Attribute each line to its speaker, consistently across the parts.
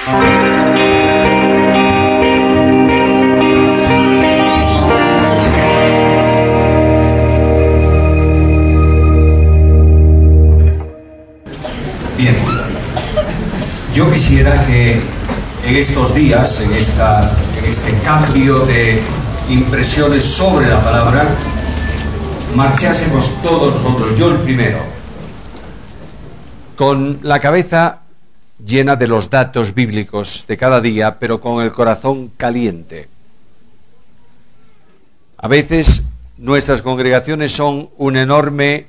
Speaker 1: Bien, yo quisiera que en estos días, en este cambio de impresiones sobre la palabra, marchásemos todos nosotros, yo el primero, con la cabeza llena de los datos bíblicos de cada día, pero con el corazón caliente. A veces nuestras congregaciones son un enorme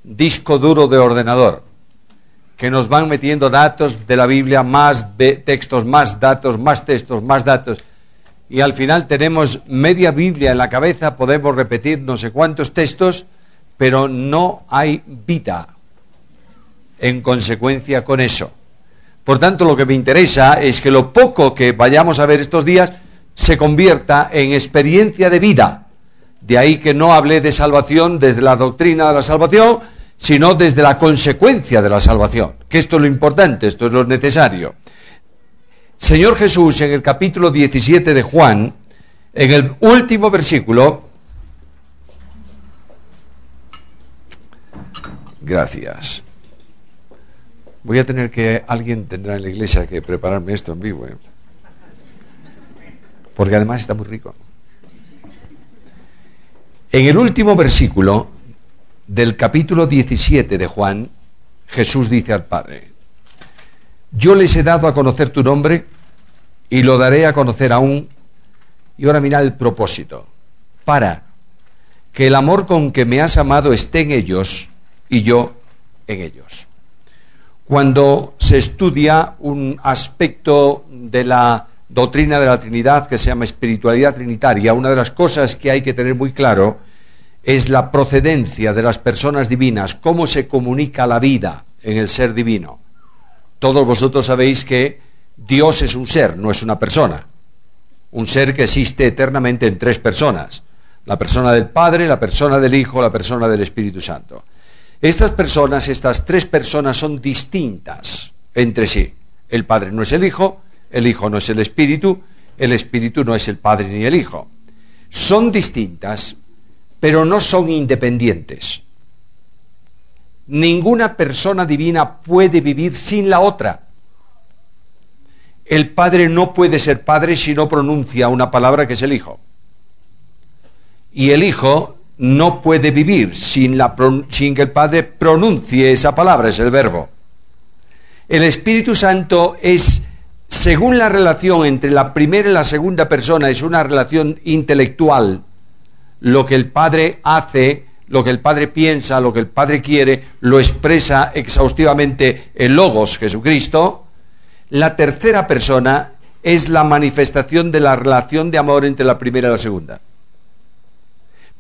Speaker 1: disco duro de ordenador, que nos van metiendo datos de la Biblia, más textos, más datos, más textos, más datos, y al final tenemos media Biblia en la cabeza, podemos repetir no sé cuántos textos, pero no hay vida en consecuencia con eso. Por tanto, lo que me interesa es que lo poco que vayamos a ver estos días se convierta en experiencia de vida. De ahí que no hablé de salvación desde la doctrina de la salvación, sino desde la consecuencia de la salvación, que esto es lo importante, esto es lo necesario. Señor Jesús, en el capítulo 17 de Juan, en el último versículo, gracias. Voy a tener que, alguien tendrá en la iglesia que prepararme esto en vivo, porque además está muy rico. En el último versículo del capítulo 17 de Juan, Jesús dice al Padre: yo les he dado a conocer tu nombre y lo daré a conocer aún. Y ahora mira el propósito: para que el amor con que me has amado esté en ellos y yo en ellos. Cuando se estudia un aspecto de la doctrina de la Trinidad que se llama espiritualidad trinitaria, una de las cosas que hay que tener muy claro es la procedencia de las personas divinas, cómo se comunica la vida en el ser divino. Todos vosotros sabéis que Dios es un ser, no es una persona. Un ser que existe eternamente en tres personas: la persona del Padre, la persona del Hijo, la persona del Espíritu Santo. Estas personas, estas tres personas son distintas entre sí. El Padre no es el Hijo no es el Espíritu no es el Padre ni el Hijo. Son distintas, pero no son independientes. Ninguna persona divina puede vivir sin la otra. El Padre no puede ser Padre si no pronuncia una palabra que es el Hijo. Y el Hijo no puede vivir sin que el Padre pronuncie esa palabra, es el verbo. El Espíritu Santo es, según la relación entre la primera y la segunda persona, es una relación intelectual. Lo que el Padre hace, lo que el Padre piensa, lo que el Padre quiere, lo expresa exhaustivamente el Logos, Jesucristo. La tercera persona es la manifestación de la relación de amor entre la primera y la segunda.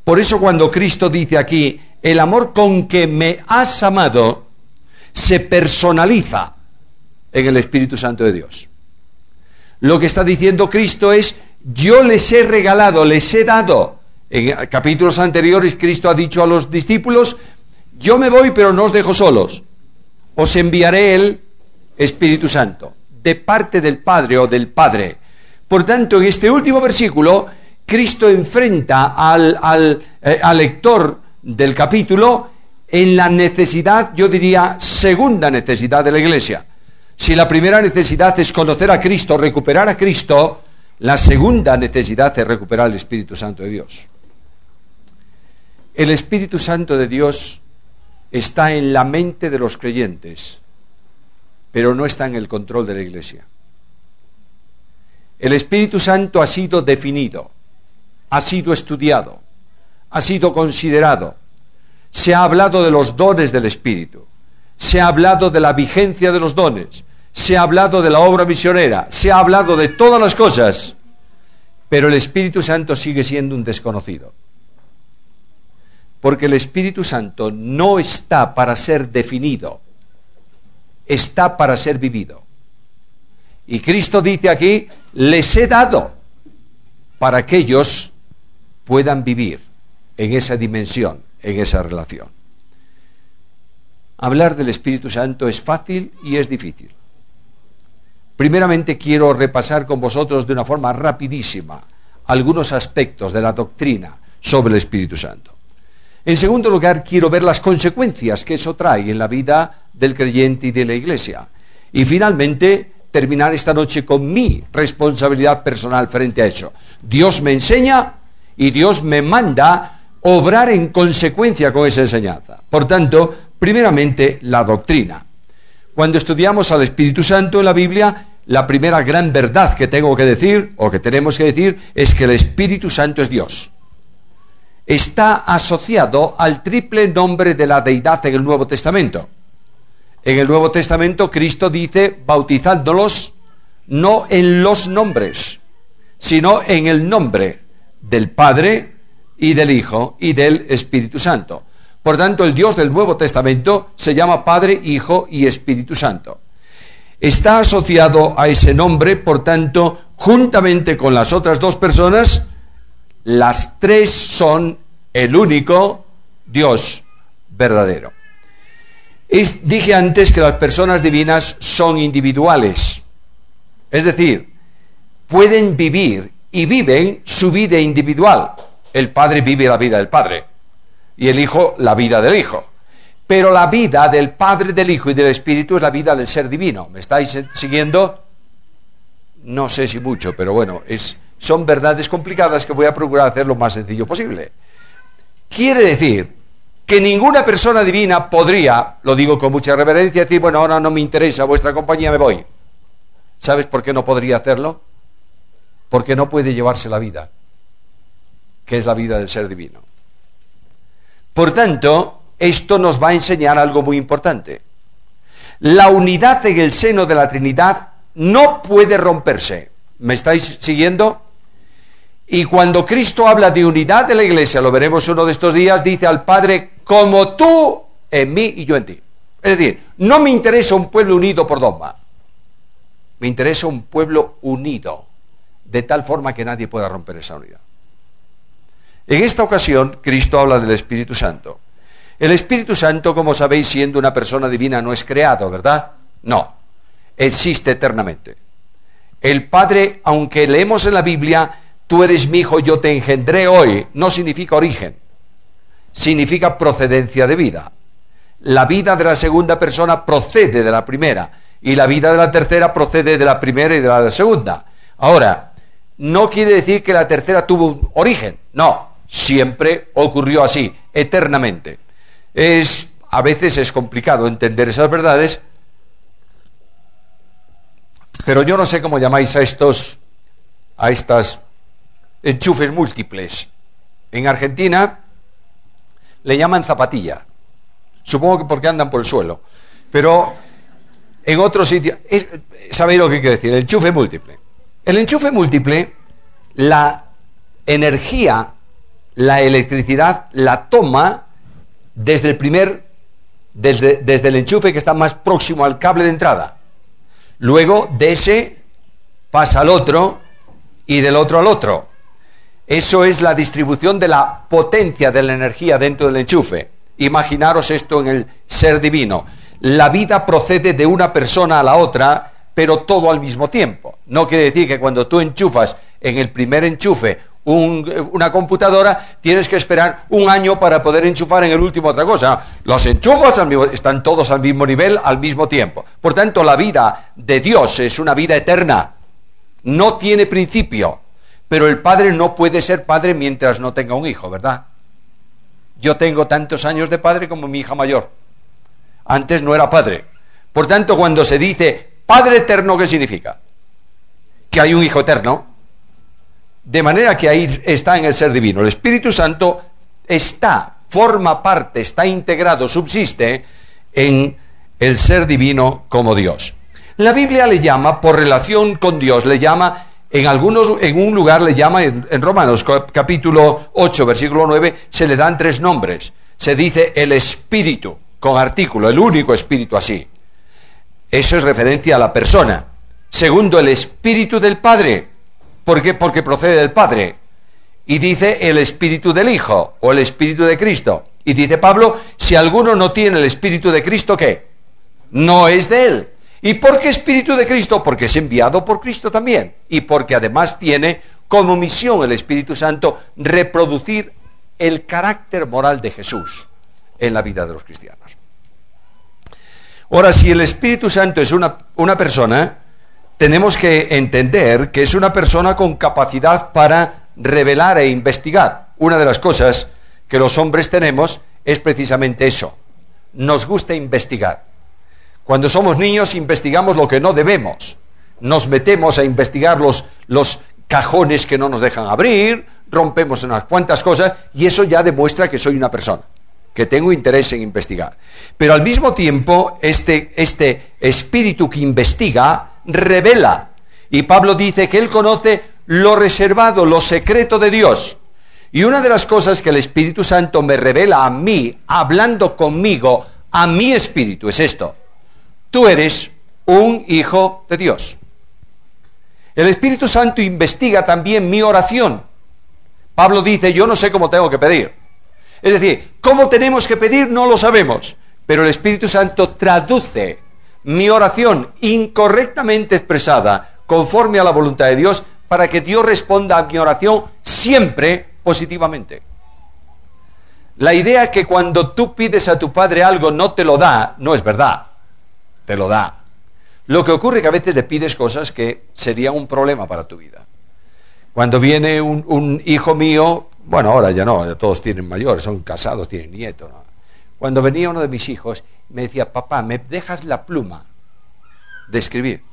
Speaker 1: Por eso cuando Cristo dice aquí, el amor con que me has amado, se personaliza en el Espíritu Santo de Dios. Lo que está diciendo Cristo es: yo les he regalado, les he dado. En capítulos anteriores Cristo ha dicho a los discípulos: yo me voy pero no os dejo solos, os enviaré el Espíritu Santo, de parte del Padre o del Padre. Por tanto, en este último versículo, Cristo enfrenta al lector del capítulo en la necesidad, yo diría, segunda necesidad de la Iglesia. Si la primera necesidad es conocer a Cristo, recuperar a Cristo, la segunda necesidad es recuperar el Espíritu Santo de Dios. El Espíritu Santo de Dios está en la mente de los creyentes, pero no está en el control de la Iglesia. El Espíritu Santo ha sido definido, ha sido estudiado, ha sido considerado. Se ha hablado de los dones del Espíritu, se ha hablado de la vigencia de los dones, se ha hablado de la obra misionera, se ha hablado de todas las cosas, pero el Espíritu Santo sigue siendo un desconocido. Porque el Espíritu Santo no está para ser definido, está para ser vivido. Y Cristo dice aquí: les he dado para que ellos puedan vivir en esa dimensión, en esa relación. Hablar del Espíritu Santo es fácil y es difícil. primeramente quiero repasar con vosotros de una forma rapidísima algunos aspectos de la doctrina sobre el Espíritu Santo. En segundo lugar, quiero ver las consecuencias que eso trae en la vida del creyente y de la Iglesia. Y finalmente, terminar esta noche con mi responsabilidad personal frente a eso. Dios me enseña y Dios me manda obrar en consecuencia con esa enseñanza. Por tanto, primeramente, la doctrina. Cuando estudiamos al Espíritu Santo en la Biblia, la primera gran verdad que tengo que decir, o que tenemos que decir, es que el Espíritu Santo es Dios. Está asociado al triple nombre de la deidad en el Nuevo Testamento. En el Nuevo Testamento Cristo dice, bautizándolos no en los nombres, sino en el nombre del Padre y del Hijo y del Espíritu Santo. Por tanto, el Dios del Nuevo Testamento se llama Padre, Hijo y Espíritu Santo. Está asociado a ese nombre, por tanto, juntamente con las otras dos personas, las tres son el único Dios verdadero. Dije antes que las personas divinas son individuales, es decir, pueden vivir y viven su vida individual. El Padre vive la vida del Padre y el Hijo la vida del Hijo. Pero la vida del Padre, del Hijo y del Espíritu es la vida del ser divino. ¿Me estáis siguiendo? No sé si mucho, pero bueno, son verdades complicadas que voy a procurar hacer lo más sencillo posible. Quiere decir que ninguna persona divina podría, lo digo con mucha reverencia, decir, bueno, ahora no me interesa vuestra compañía, me voy. ¿Sabes por qué no podría hacerlo? Porque no puede llevarse la vida, que es la vida del ser divino. Por tanto, esto nos va a enseñar algo muy importante. La unidad en el seno de la Trinidad no puede romperse. ¿Me estáis siguiendo? Y cuando Cristo habla de unidad de la Iglesia, lo veremos uno de estos días, dice al Padre, como tú en mí y yo en ti. Es decir, no me interesa un pueblo unido por dogma. Me interesa un pueblo unido, de tal forma que nadie pueda romper esa unidad. En esta ocasión, Cristo habla del Espíritu Santo. El Espíritu Santo, como sabéis, siendo una persona divina, no es creado, ¿verdad? No, existe eternamente. El Padre, aunque leemos en la Biblia, tú eres mi hijo, yo te engendré hoy, no significa origen, significa procedencia de vida. La vida de la segunda persona procede de la primera, y la vida de la tercera procede de la primera y de la segunda. Ahora, no quiere decir que la tercera tuvo un origen, no, siempre ocurrió así, eternamente. A veces es complicado entender esas verdades, pero yo no sé cómo llamáis a estas enchufes múltiples. En Argentina le llaman zapatilla, supongo que porque andan por el suelo, pero en otros sitios, ¿sabéis lo que quiere decir? El enchufe múltiple. El enchufe múltiple, la energía, la electricidad la toma desde el enchufe que está más próximo al cable de entrada. Luego de ese pasa al otro y del otro al otro. Eso es la distribución de la potencia de la energía dentro del enchufe. Imaginaros esto en el ser divino. La vida procede de una persona a la otra, pero todo al mismo tiempo. No quiere decir que cuando tú enchufas en el primer enchufe una computadora, tienes que esperar un año para poder enchufar en el último otra cosa. Los enchufas están todos al mismo nivel, al mismo tiempo. Por tanto, la vida de Dios es una vida eterna. No tiene principio. Pero el padre no puede ser padre mientras no tenga un hijo, ¿verdad? Yo tengo tantos años de padre como mi hija mayor. Antes no era padre. Por tanto, cuando se dice Padre eterno, ¿qué significa? Que hay un hijo eterno. De manera que ahí está en el ser divino. El Espíritu Santo forma parte, está integrado, subsiste en el ser divino como Dios. La Biblia le llama, por relación con Dios, le llama, en un lugar le llama, en Romanos capítulo 8, versículo 9, se le dan 3 nombres. Se dice el Espíritu, con artículo, el único Espíritu así. Eso es referencia a la persona. Segundo, el Espíritu del Padre. ¿Por qué? Porque procede del Padre. Y dice el Espíritu del Hijo, o el Espíritu de Cristo. Y dice Pablo, si alguno no tiene el Espíritu de Cristo, ¿qué? No es de él. ¿Y por qué Espíritu de Cristo? Porque es enviado por Cristo también. Y porque además tiene como misión el Espíritu Santo reproducir el carácter moral de Jesús en la vida de los cristianos. Ahora, si el Espíritu Santo es una persona, tenemos que entender que es una persona con capacidad para revelar e investigar. Una de las cosas que los hombres tenemos es precisamente eso. Nos gusta investigar. Cuando somos niños investigamos lo que no debemos. Nos metemos a investigar los cajones que no nos dejan abrir, rompemos unas cuantas cosas y eso ya demuestra que soy una persona, que tengo interés en investigar. Pero al mismo tiempo, este espíritu que investiga, revela. Y Pablo dice que él conoce lo reservado, lo secreto de Dios. Y una de las cosas que el Espíritu Santo me revela a mí, hablando conmigo, a mi espíritu, es esto. Tú eres un hijo de Dios. El Espíritu Santo investiga también mi oración. Pablo dice, yo no sé cómo tengo que pedir. Es decir, cómo tenemos que pedir no lo sabemos, pero el Espíritu Santo traduce mi oración incorrectamente expresada conforme a la voluntad de Dios para que Dios responda a mi oración siempre positivamente. La idea que cuando tú pides a tu padre algo no te lo da, no es verdad. Te lo da. Lo que ocurre es que a veces le pides cosas que serían un problema para tu vida. Cuando viene un hijo mío, bueno, ahora ya no, ya todos tienen mayores, son casados, tienen nietos, ¿no? Cuando venía uno de mis hijos, me decía, papá, ¿me dejas la pluma de escribir?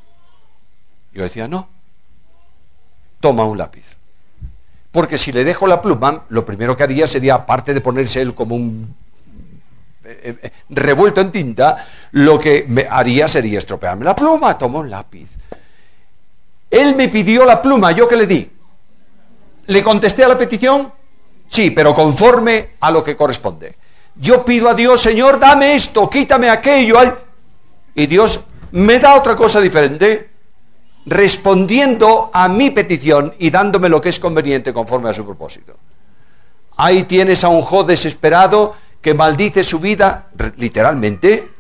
Speaker 1: Yo decía, no, toma un lápiz. Porque si le dejo la pluma, lo primero que haría sería, aparte de ponerse él como un revuelto en tinta, lo que me haría sería estropearme la pluma. Toma un lápiz. Él me pidió la pluma, ¿yo qué le di? ¿Le contesté a la petición? Sí, pero conforme a lo que corresponde. Yo pido a Dios, Señor, dame esto, quítame aquello. Y Dios me da otra cosa diferente, respondiendo a mi petición y dándome lo que es conveniente conforme a su propósito. Ahí tienes a un Job desesperado que maldice su vida, literalmente,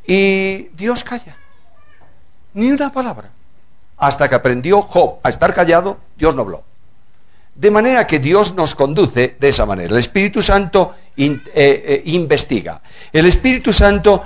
Speaker 1: y Dios calla. Ni una palabra. Hasta que aprendió Job a estar callado, Dios no habló. De manera que Dios nos conduce de esa manera. El Espíritu Santo investiga. El Espíritu Santo,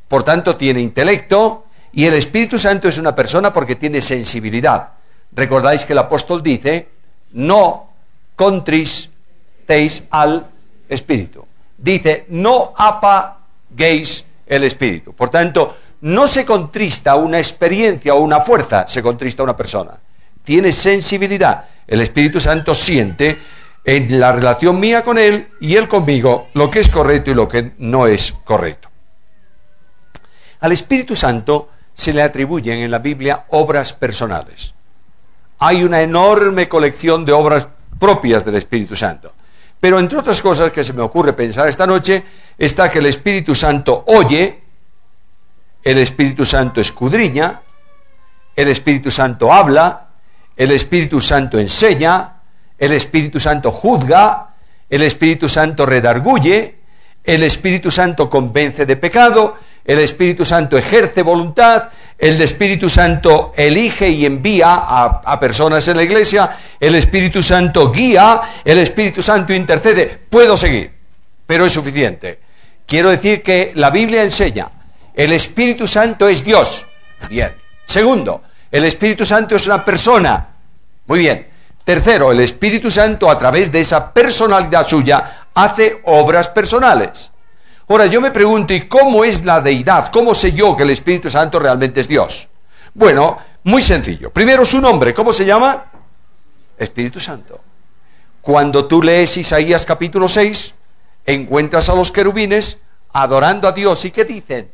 Speaker 1: por tanto, tiene intelecto, y el Espíritu Santo es una persona porque tiene sensibilidad. Recordáis que el apóstol dice, no contristéis al Espíritu. Dice, no apaguéis el Espíritu. Por tanto, no se contrista una experiencia o una fuerza, se contrista una persona. Tiene sensibilidad. El Espíritu Santo siente en la relación mía con Él y Él conmigo lo que es correcto y lo que no es correcto. Al Espíritu Santo se le atribuyen en la Biblia obras personales. Hay una enorme colección de obras propias del Espíritu Santo. Pero entre otras cosas que se me ocurre pensar esta noche, está que el Espíritu Santo oye, el Espíritu Santo escudriña, el Espíritu Santo habla, el Espíritu Santo enseña, el Espíritu Santo juzga, el Espíritu Santo redarguye, el Espíritu Santo convence de pecado, el Espíritu Santo ejerce voluntad, el Espíritu Santo elige y envía a personas en la iglesia, el Espíritu Santo guía, el Espíritu Santo intercede. Puedo seguir, pero es suficiente. Quiero decir que la Biblia enseña, el Espíritu Santo es Dios. Bien. Segundo, el Espíritu Santo es una persona. Muy bien. Tercero, el Espíritu Santo a través de esa personalidad suya hace obras personales. Ahora yo me pregunto, ¿y cómo es la deidad? ¿Cómo sé yo que el Espíritu Santo realmente es Dios? Bueno, muy sencillo. Primero su nombre, ¿cómo se llama? Espíritu Santo. Cuando tú lees Isaías capítulo 6, encuentras a los querubines adorando a Dios. ¿Y qué dicen?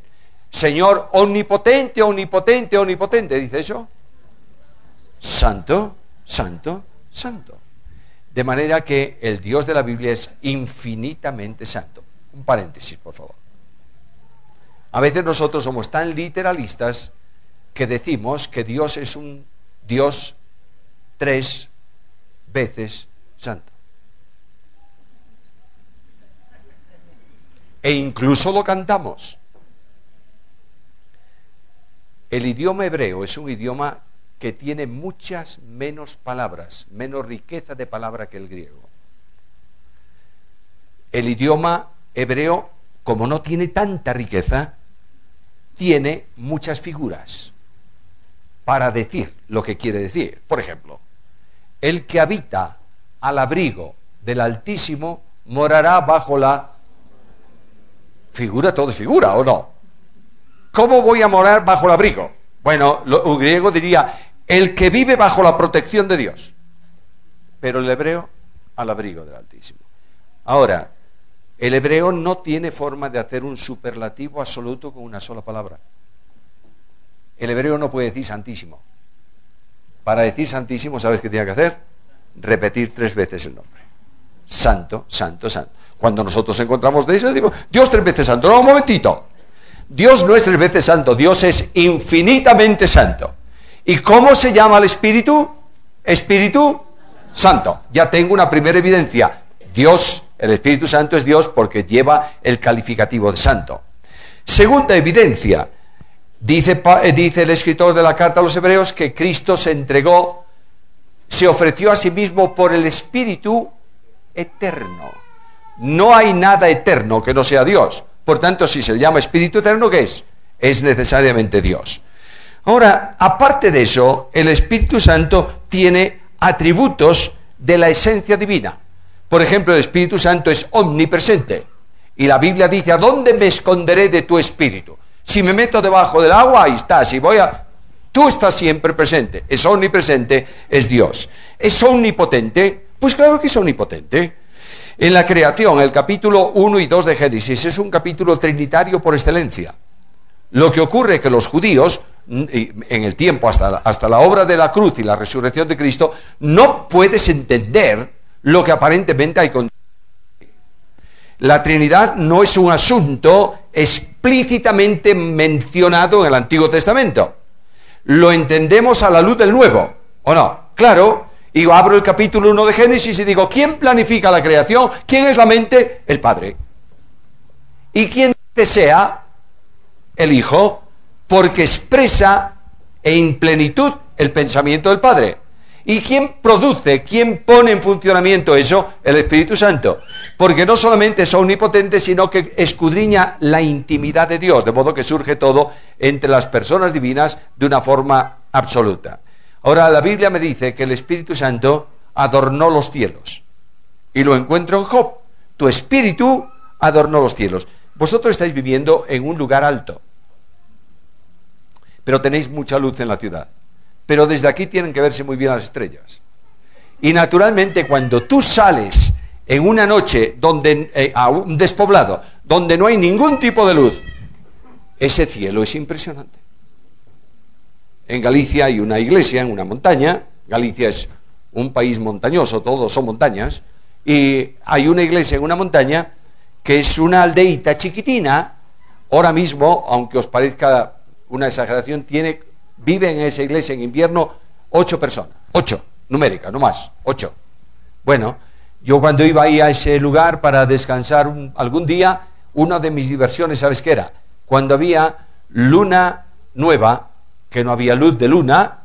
Speaker 1: Señor omnipotente, omnipotente, omnipotente. ¿Dice eso? Santo, santo, santo. De manera que el Dios de la Biblia es infinitamente santo. Un paréntesis, por favor. A veces nosotros somos tan literalistas que decimos que Dios es un Dios 3 veces santo. E incluso lo cantamos. El idioma hebreo es un idioma que tiene muchas menos palabras, menos riqueza de palabra que el griego. El idioma hebreo, como no tiene tanta riqueza, tiene muchas figuras para decir lo que quiere decir. Por ejemplo, el que habita al abrigo del Altísimo morará bajo la figura, todo es figura, ¿o no? ¿Cómo voy a morar bajo el abrigo? Bueno, un griego diría, el que vive bajo la protección de Dios. Pero el hebreo, al abrigo del Altísimo. Ahora, el hebreo no tiene forma de hacer un superlativo absoluto con una sola palabra. El hebreo no puede decir santísimo. Para decir santísimo, ¿sabes qué tiene que hacer? Repetir 3 veces el nombre. Santo, santo, santo. Cuando nosotros encontramos de eso, decimos, Dios 3 veces santo. No, un momentito. Dios no es 3 veces santo, Dios es infinitamente santo. ¿Y cómo se llama el Espíritu? Espíritu Santo. Ya tengo una primera evidencia. Dios, el Espíritu Santo es Dios porque lleva el calificativo de santo. Segunda evidencia, dice el escritor de la carta a los Hebreos que Cristo se entregó, se ofreció a sí mismo por el Espíritu eterno. No hay nada eterno que no sea Dios. Por tanto, si se llama Espíritu eterno, ¿qué es? Es necesariamente Dios. Ahora, aparte de eso, el Espíritu Santo tiene atributos de la esencia divina. Por ejemplo, el Espíritu Santo es omnipresente. Y la Biblia dice, ¿a dónde me esconderé de tu Espíritu? Si me meto debajo del agua, ahí está. Si voy a... Tú estás siempre presente. Es omnipresente, es Dios. ¿Es omnipotente? Pues claro que es omnipotente. En la creación, el capítulo 1 y 2 de Génesis es un capítulo trinitario por excelencia. Lo que ocurre es que los judíos, en el tiempo hasta la obra de la cruz y la resurrección de Cristo, no puedes entender lo que aparentemente hay con... La Trinidad no es un asunto explícitamente mencionado en el Antiguo Testamento. Lo entendemos a la luz del Nuevo, ¿o no? Claro. Y abro el capítulo 1 de Génesis y digo, ¿quién planifica la creación? ¿Quién es la mente? El Padre. ¿Y quién desea? El Hijo, porque expresa en plenitud el pensamiento del Padre. ¿Y quién produce, quién pone en funcionamiento eso? El Espíritu Santo. Porque no solamente es omnipotente, sino que escudriña la intimidad de Dios, de modo que surge todo entre las personas divinas de una forma absoluta. Ahora, la Biblia me dice que el Espíritu Santo adornó los cielos. Y lo encuentro en Job. Tu espíritu adornó los cielos. Vosotros estáis viviendo en un lugar alto, pero tenéis mucha luz en la ciudad. Pero desde aquí tienen que verse muy bien las estrellas. Y naturalmente, cuando tú sales en una noche a un despoblado, donde no hay ningún tipo de luz, ese cielo es impresionante. En Galicia hay una iglesia en una montaña. Galicia es un país montañoso, todos son montañas. Y hay una iglesia en una montaña que es una aldeíta chiquitina. Ahora mismo, aunque os parezca una exageración, vive en esa iglesia en invierno 8 personas. 8, numérica, no más, 8. Bueno, yo cuando iba ahí a ese lugar para descansar algún día, una de mis diversiones, ¿sabes qué era? Cuando había luna nueva, que no había luz de luna,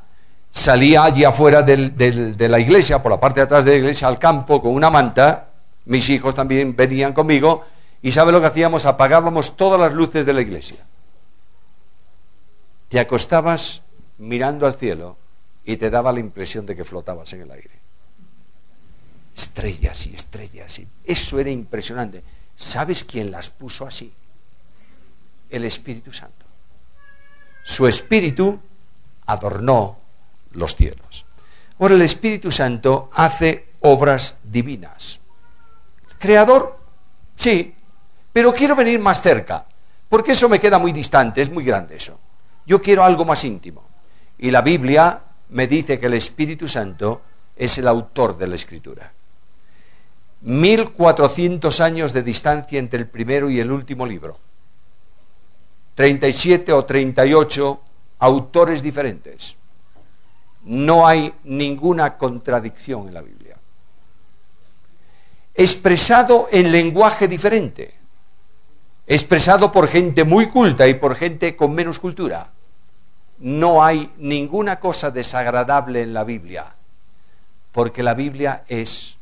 Speaker 1: salía allí afuera de la iglesia, por la parte de atrás de la iglesia, al campo con una manta. Mis hijos también venían conmigo, y ¿sabe lo que hacíamos? Apagábamos todas las luces de la iglesia. Te acostabas mirando al cielo y te daba la impresión de que flotabas en el aire. Estrellas y estrellas, y eso era impresionante. ¿Sabes quién las puso así? El Espíritu Santo. Su Espíritu adornó los cielos. Ahora, el Espíritu Santo hace obras divinas. ¿Creador? Sí, pero quiero venir más cerca, porque eso me queda muy distante, es muy grande eso. Yo quiero algo más íntimo. Y la Biblia me dice que el Espíritu Santo es el autor de la Escritura. 1400 años de distancia entre el primero y el último libro. 37 o 38 autores diferentes. No hay ninguna contradicción en la Biblia. Expresado en lenguaje diferente. Expresado por gente muy culta y por gente con menos cultura. no hay ninguna cosa desagradable en la Biblia, porque la Biblia es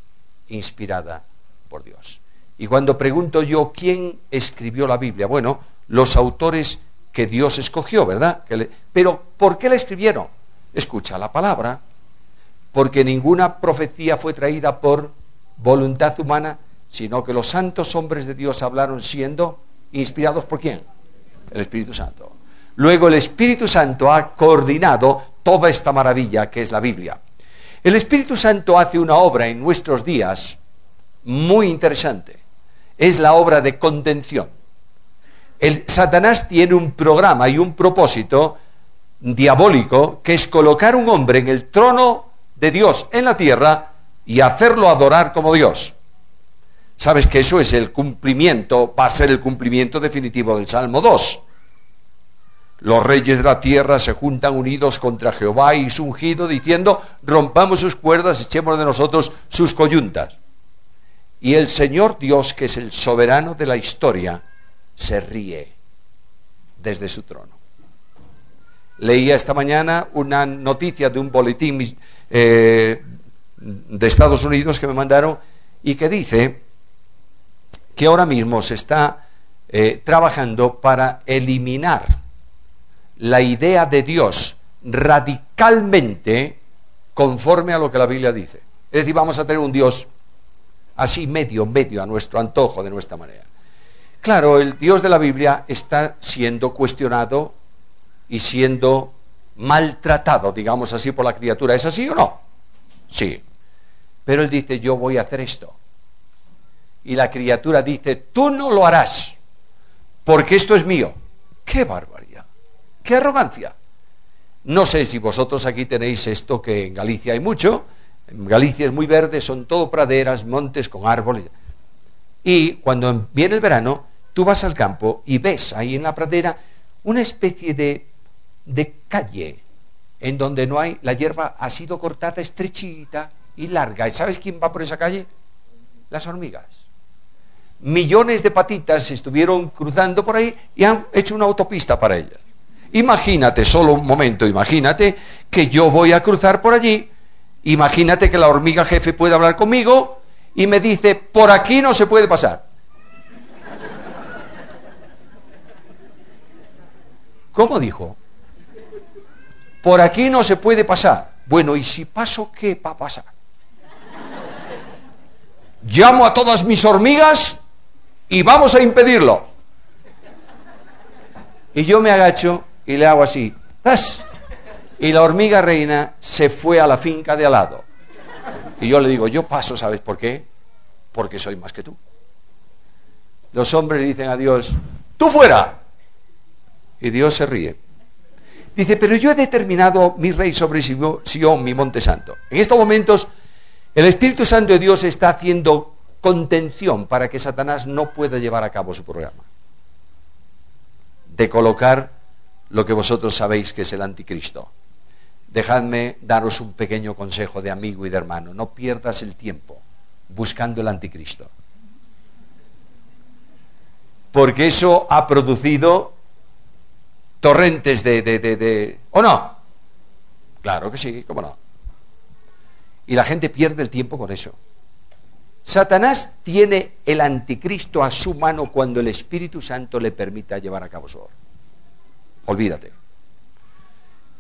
Speaker 1: inspirada por Dios. Y cuando pregunto yo, ¿quién escribió la Biblia? Bueno, los autores que Dios escogió, ¿verdad? Pero, ¿por qué la escribieron? Escucha la palabra. Porque ninguna profecía fue traída por voluntad humana, sino que los santos hombres de Dios hablaron siendo inspirados ¿por quién? El Espíritu Santo. Luego el Espíritu Santo ha coordinado toda esta maravilla que es la Biblia. El Espíritu Santo hace una obra en nuestros días muy interesante. Es la obra de contención. Satanás tiene un programa y un propósito diabólico que es colocar un hombre en el trono de Dios en la tierra y hacerlo adorar como Dios. Sabes que eso es el cumplimiento, va a ser el cumplimiento definitivo del Salmo 2. Los reyes de la tierra se juntan unidos contra Jehová y su ungido, diciendo, rompamos sus cuerdas, echemos de nosotros sus coyuntas. Y el Señor Dios, que es el soberano de la historia, se ríe desde su trono. Leía esta mañana una noticia de un boletín de Estados Unidos que me mandaron y que dice que ahora mismo se está trabajando para eliminar la idea de Dios radicalmente conforme a lo que la Biblia dice. Es decir, vamos a tener un Dios así medio a nuestro antojo, de nuestra manera. Claro, el Dios de la Biblia está siendo cuestionado y siendo maltratado, digamos así, por la criatura. ¿Es así o no? Sí. Pero él dice, yo voy a hacer esto. Y la criatura dice, tú no lo harás, porque esto es mío. ¡Qué barbaridad! ¡Qué arrogancia! No sé si vosotros aquí tenéis esto, que en Galicia hay mucho. En Galicia es muy verde, son todo praderas, montes con árboles. Y cuando viene el verano, tú vas al campo y ves ahí en la pradera una especie de calle en donde no hay, la hierba ha sido cortada estrechita y larga. ¿Y sabes quién va por esa calle? Las hormigas. Millones de patitas estuvieron cruzando por ahí y han hecho una autopista para ellas. Imagínate, solo un momento, imagínate que yo voy a cruzar por allí, imagínate que la hormiga jefe puede hablar conmigo y me dice, por aquí no se puede pasar. ¿Cómo dijo? Por aquí no se puede pasar. Bueno, ¿y si paso qué va a pasar? Llamo a todas mis hormigas y vamos a impedirlo. Y yo me agacho y le hago así, ¡tas! Y la hormiga reina se fue a la finca de al lado. Y yo le digo, yo paso, ¿sabes por qué? Porque soy más que tú. Los hombres dicen a Dios, ¡tú fuera! Y Dios se ríe. Dice, pero yo he determinado mi rey sobre Sion, mi monte santo. En estos momentos, el Espíritu Santo de Dios está haciendo contención para que Satanás no pueda llevar a cabo su programa de colocar lo que vosotros sabéis que es el anticristo. Dejadme daros un pequeño consejo de amigo y de hermano. No pierdas el tiempo buscando el anticristo, porque eso ha producido torrentes ¿o no? Claro que sí, ¿cómo no? Y la gente pierde el tiempo con eso. Satanás tiene el anticristo a su mano cuando el Espíritu Santo le permita llevar a cabo su obra. Olvídate.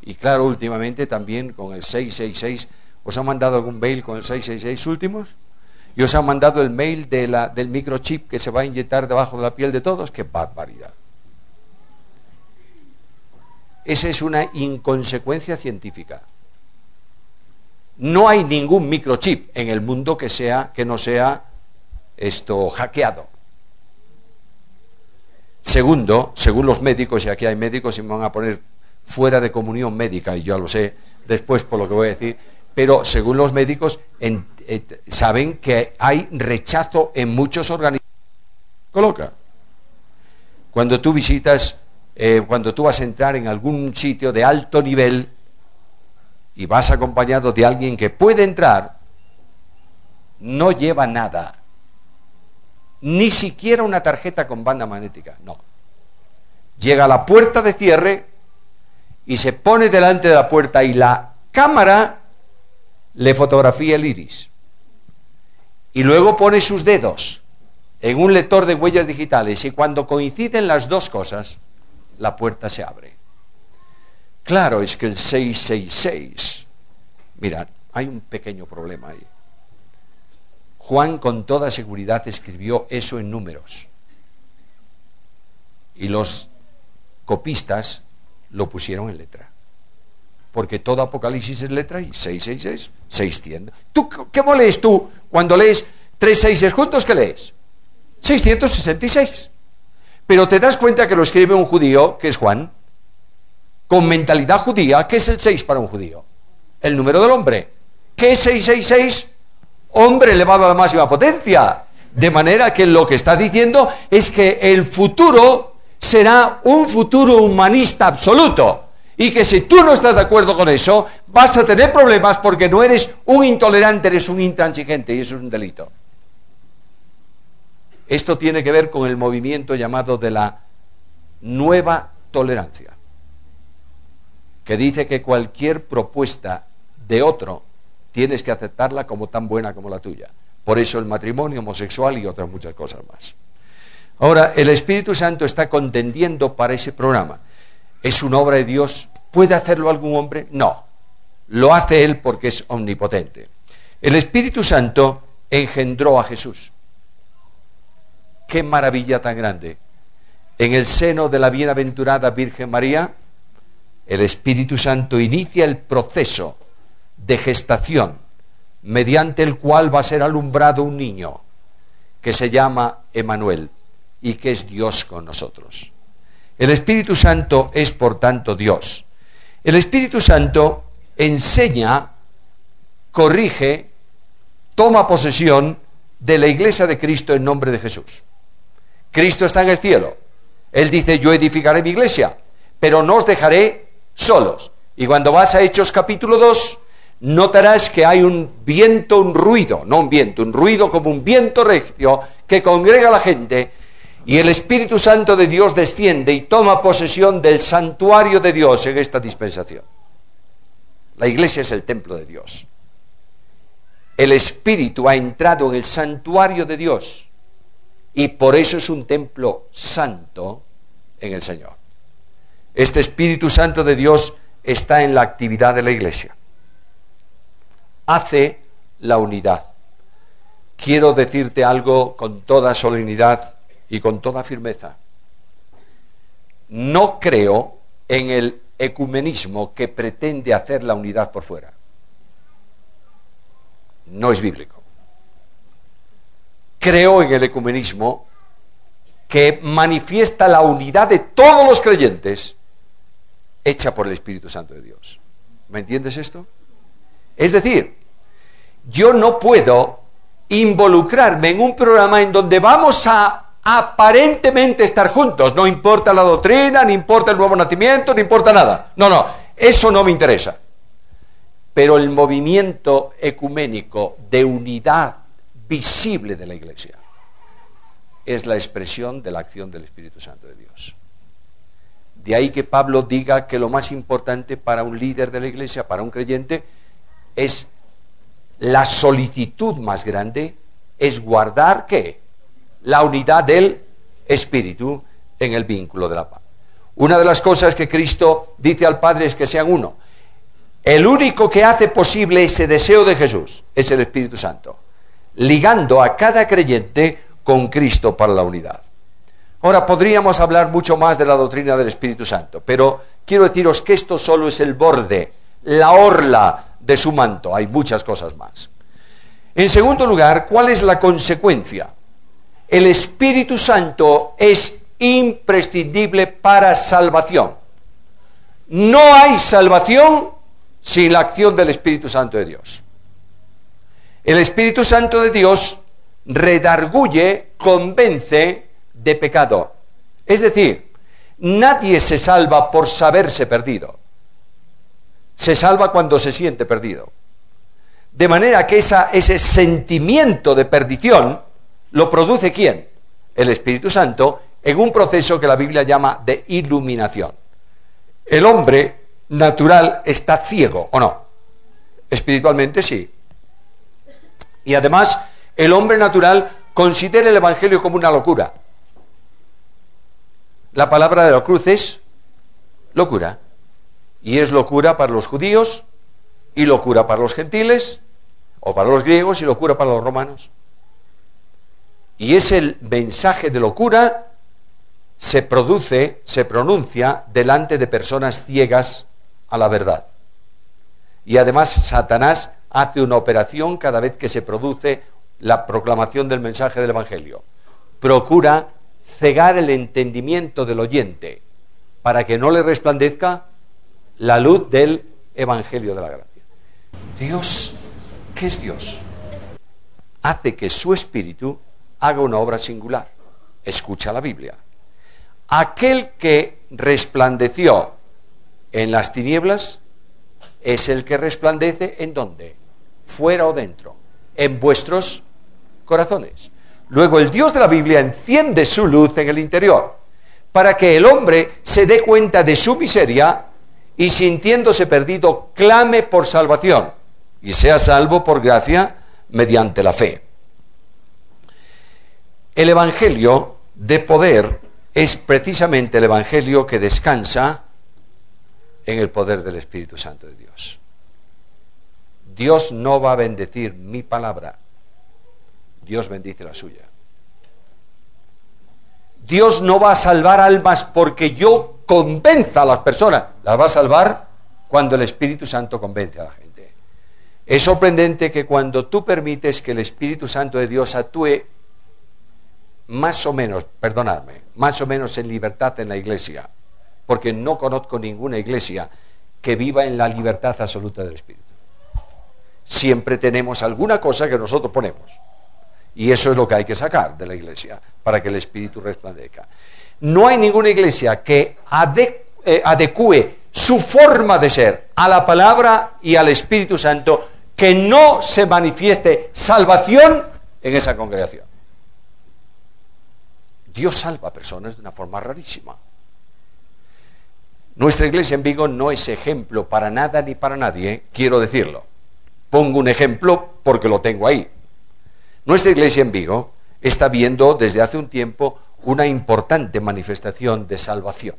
Speaker 1: Y claro, últimamente también con el 666, ¿os han mandado algún mail con el 666 últimos? ¿Y os han mandado el mail del microchip que se va a inyectar debajo de la piel de todos? ¡Qué barbaridad! Esa es una inconsecuencia científica. No hay ningún microchip en el mundo que no sea hackeado. Segundo, según los médicos, y aquí hay médicos y me van a poner fuera de comunión médica, y yo lo sé después por lo que voy a decir, pero según los médicos saben que hay rechazo en muchos organismos. Coloca. Cuando tú visitas, cuando tú vas a entrar en algún sitio de alto nivel y vas acompañado de alguien que puede entrar, no lleva nada, ni siquiera una tarjeta con banda magnética, no. Llega a la puerta de cierre y se pone delante de la puerta y la cámara le fotografía el iris. Y luego pone sus dedos en un lector de huellas digitales y cuando coinciden las dos cosas, la puerta se abre. Claro, es que el 666, mirad, hay un pequeño problema ahí. Juan con toda seguridad escribió eso en números. Y los copistas lo pusieron en letra. Porque todo Apocalipsis es letra y 666, 600. ¿Qué lees tú cuando lees 3 seises juntos? ¿Qué lees? 666. Pero te das cuenta que lo escribe un judío, que es Juan, con mentalidad judía. ¿Qué es el 6 para un judío? El número del hombre. ¿Qué es 666? Hombre elevado a la máxima potencia. De manera que lo que está diciendo es que el futuro será un futuro humanista absoluto. Y que si tú no estás de acuerdo con eso, vas a tener problemas porque no eres un intolerante, eres un intransigente y eso es un delito. Esto tiene que ver con el movimiento llamado de la nueva tolerancia, que dice que cualquier propuesta de otro tienes que aceptarla como tan buena como la tuya. Por eso el matrimonio homosexual y otras muchas cosas más. Ahora, el Espíritu Santo está contendiendo para ese programa. ¿Es una obra de Dios? ¿Puede hacerlo algún hombre? No. Lo hace Él porque es omnipotente. El Espíritu Santo engendró a Jesús. ¡Qué maravilla tan grande! En el seno de la bienaventurada Virgen María, el Espíritu Santo inicia el proceso de gestación, mediante el cual va a ser alumbrado un niño, que se llama Emmanuel, y que es Dios con nosotros. El Espíritu Santo es, por tanto, Dios. El Espíritu Santo enseña, corrige, toma posesión de la Iglesia de Cristo en nombre de Jesús. Cristo está en el cielo. Él dice, yo edificaré mi iglesia, pero no os dejaré solos. Y cuando vas a Hechos capítulo 2, notarás que hay un viento, un ruido, no un viento, un ruido como un viento recio que congrega a la gente. Y el Espíritu Santo de Dios desciende y toma posesión del santuario de Dios en esta dispensación. La iglesia es el templo de Dios. El Espíritu ha entrado en el santuario de Dios y por eso es un templo santo en el Señor. Este Espíritu Santo de Dios está en la actividad de la iglesia. Hace la unidad. Quiero decirte algo con toda solemnidad y con toda firmeza. No creo en el ecumenismo que pretende hacer la unidad por fuera. No es bíblico. Creo en el ecumenismo que manifiesta la unidad de todos los creyentes hecha por el Espíritu Santo de Dios. ¿Me entiendes esto? Es decir, yo no puedo involucrarme en un programa en donde vamos a aparentemente estar juntos, no importa la doctrina, ni importa el nuevo nacimiento, ni importa nada. No, eso no me interesa. Pero el movimiento ecuménico de unidad visible de la iglesia es la expresión de la acción del Espíritu Santo de Dios. De ahí que Pablo diga que lo más importante para un líder de la iglesia, para un creyente, es la solicitud más grande, es guardar, ¿qué? La unidad del Espíritu en el vínculo de la paz. Una de las cosas que Cristo dice al Padre es que sean uno. El único que hace posible ese deseo de Jesús es el Espíritu Santo, ligando a cada creyente con Cristo para la unidad. Ahora, podríamos hablar mucho más de la doctrina del Espíritu Santo, pero quiero deciros que esto solo es el borde, la orla de su manto. Hay muchas cosas más. En segundo lugar, ¿cuál es la consecuencia? El Espíritu Santo es imprescindible para salvación. No hay salvación sin la acción del Espíritu Santo de Dios. El Espíritu Santo de Dios redarguye, convence de pecado. Es decir, nadie se salva por saberse perdido. Se salva cuando se siente perdido. De manera que ese sentimiento de perdición lo produce ¿quién? El Espíritu Santo en un proceso que la Biblia llama de iluminación. El hombre natural está ciego, ¿o no? Espiritualmente sí. Y además, el hombre natural considera el Evangelio como una locura. La palabra de la cruz es locura. Y es locura para los judíos, y locura para los gentiles, o para los griegos, y locura para los romanos. Y ese mensaje de locura se pronuncia delante de personas ciegas a la verdad. Y además Satanás hace una operación cada vez que se produce la proclamación del mensaje del Evangelio. Procura cegar el entendimiento del oyente para que no le resplandezca la luz del Evangelio de la gracia. Dios, ¿qué es Dios? Hace que su espíritu haga una obra singular. Escucha la Biblia. Aquel que resplandeció en las tinieblas es el que resplandece ¿en dónde? Fuera o dentro, en vuestros corazones. Luego el Dios de la Biblia enciende su luz en el interior para que el hombre se dé cuenta de su miseria y sintiéndose perdido clame por salvación y sea salvo por gracia mediante la fe. El Evangelio de poder es precisamente el Evangelio que descansa en el poder del Espíritu Santo de Dios. Dios no va a bendecir mi palabra, Dios bendice la suya. Dios no va a salvar almas porque yo convenza a las personas, las va a salvar cuando el Espíritu Santo convence a la gente. Es sorprendente que cuando tú permites que el Espíritu Santo de Dios actúe más o menos en libertad en la iglesia, porque no conozco ninguna iglesia que viva en la libertad absoluta del Espíritu. Siempre tenemos alguna cosa que nosotros ponemos, y eso es lo que hay que sacar de la iglesia, para que el Espíritu resplandezca. No hay ninguna iglesia que adecue su forma de ser a la palabra y al Espíritu Santo, que no se manifieste salvación en esa congregación. Dios salva a personas de una forma rarísima. Nuestra iglesia en Vigo no es ejemplo para nada ni para nadie, quiero decirlo. Pongo un ejemplo porque lo tengo ahí. Nuestra iglesia en Vigo está viendo desde hace un tiempo una importante manifestación de salvación.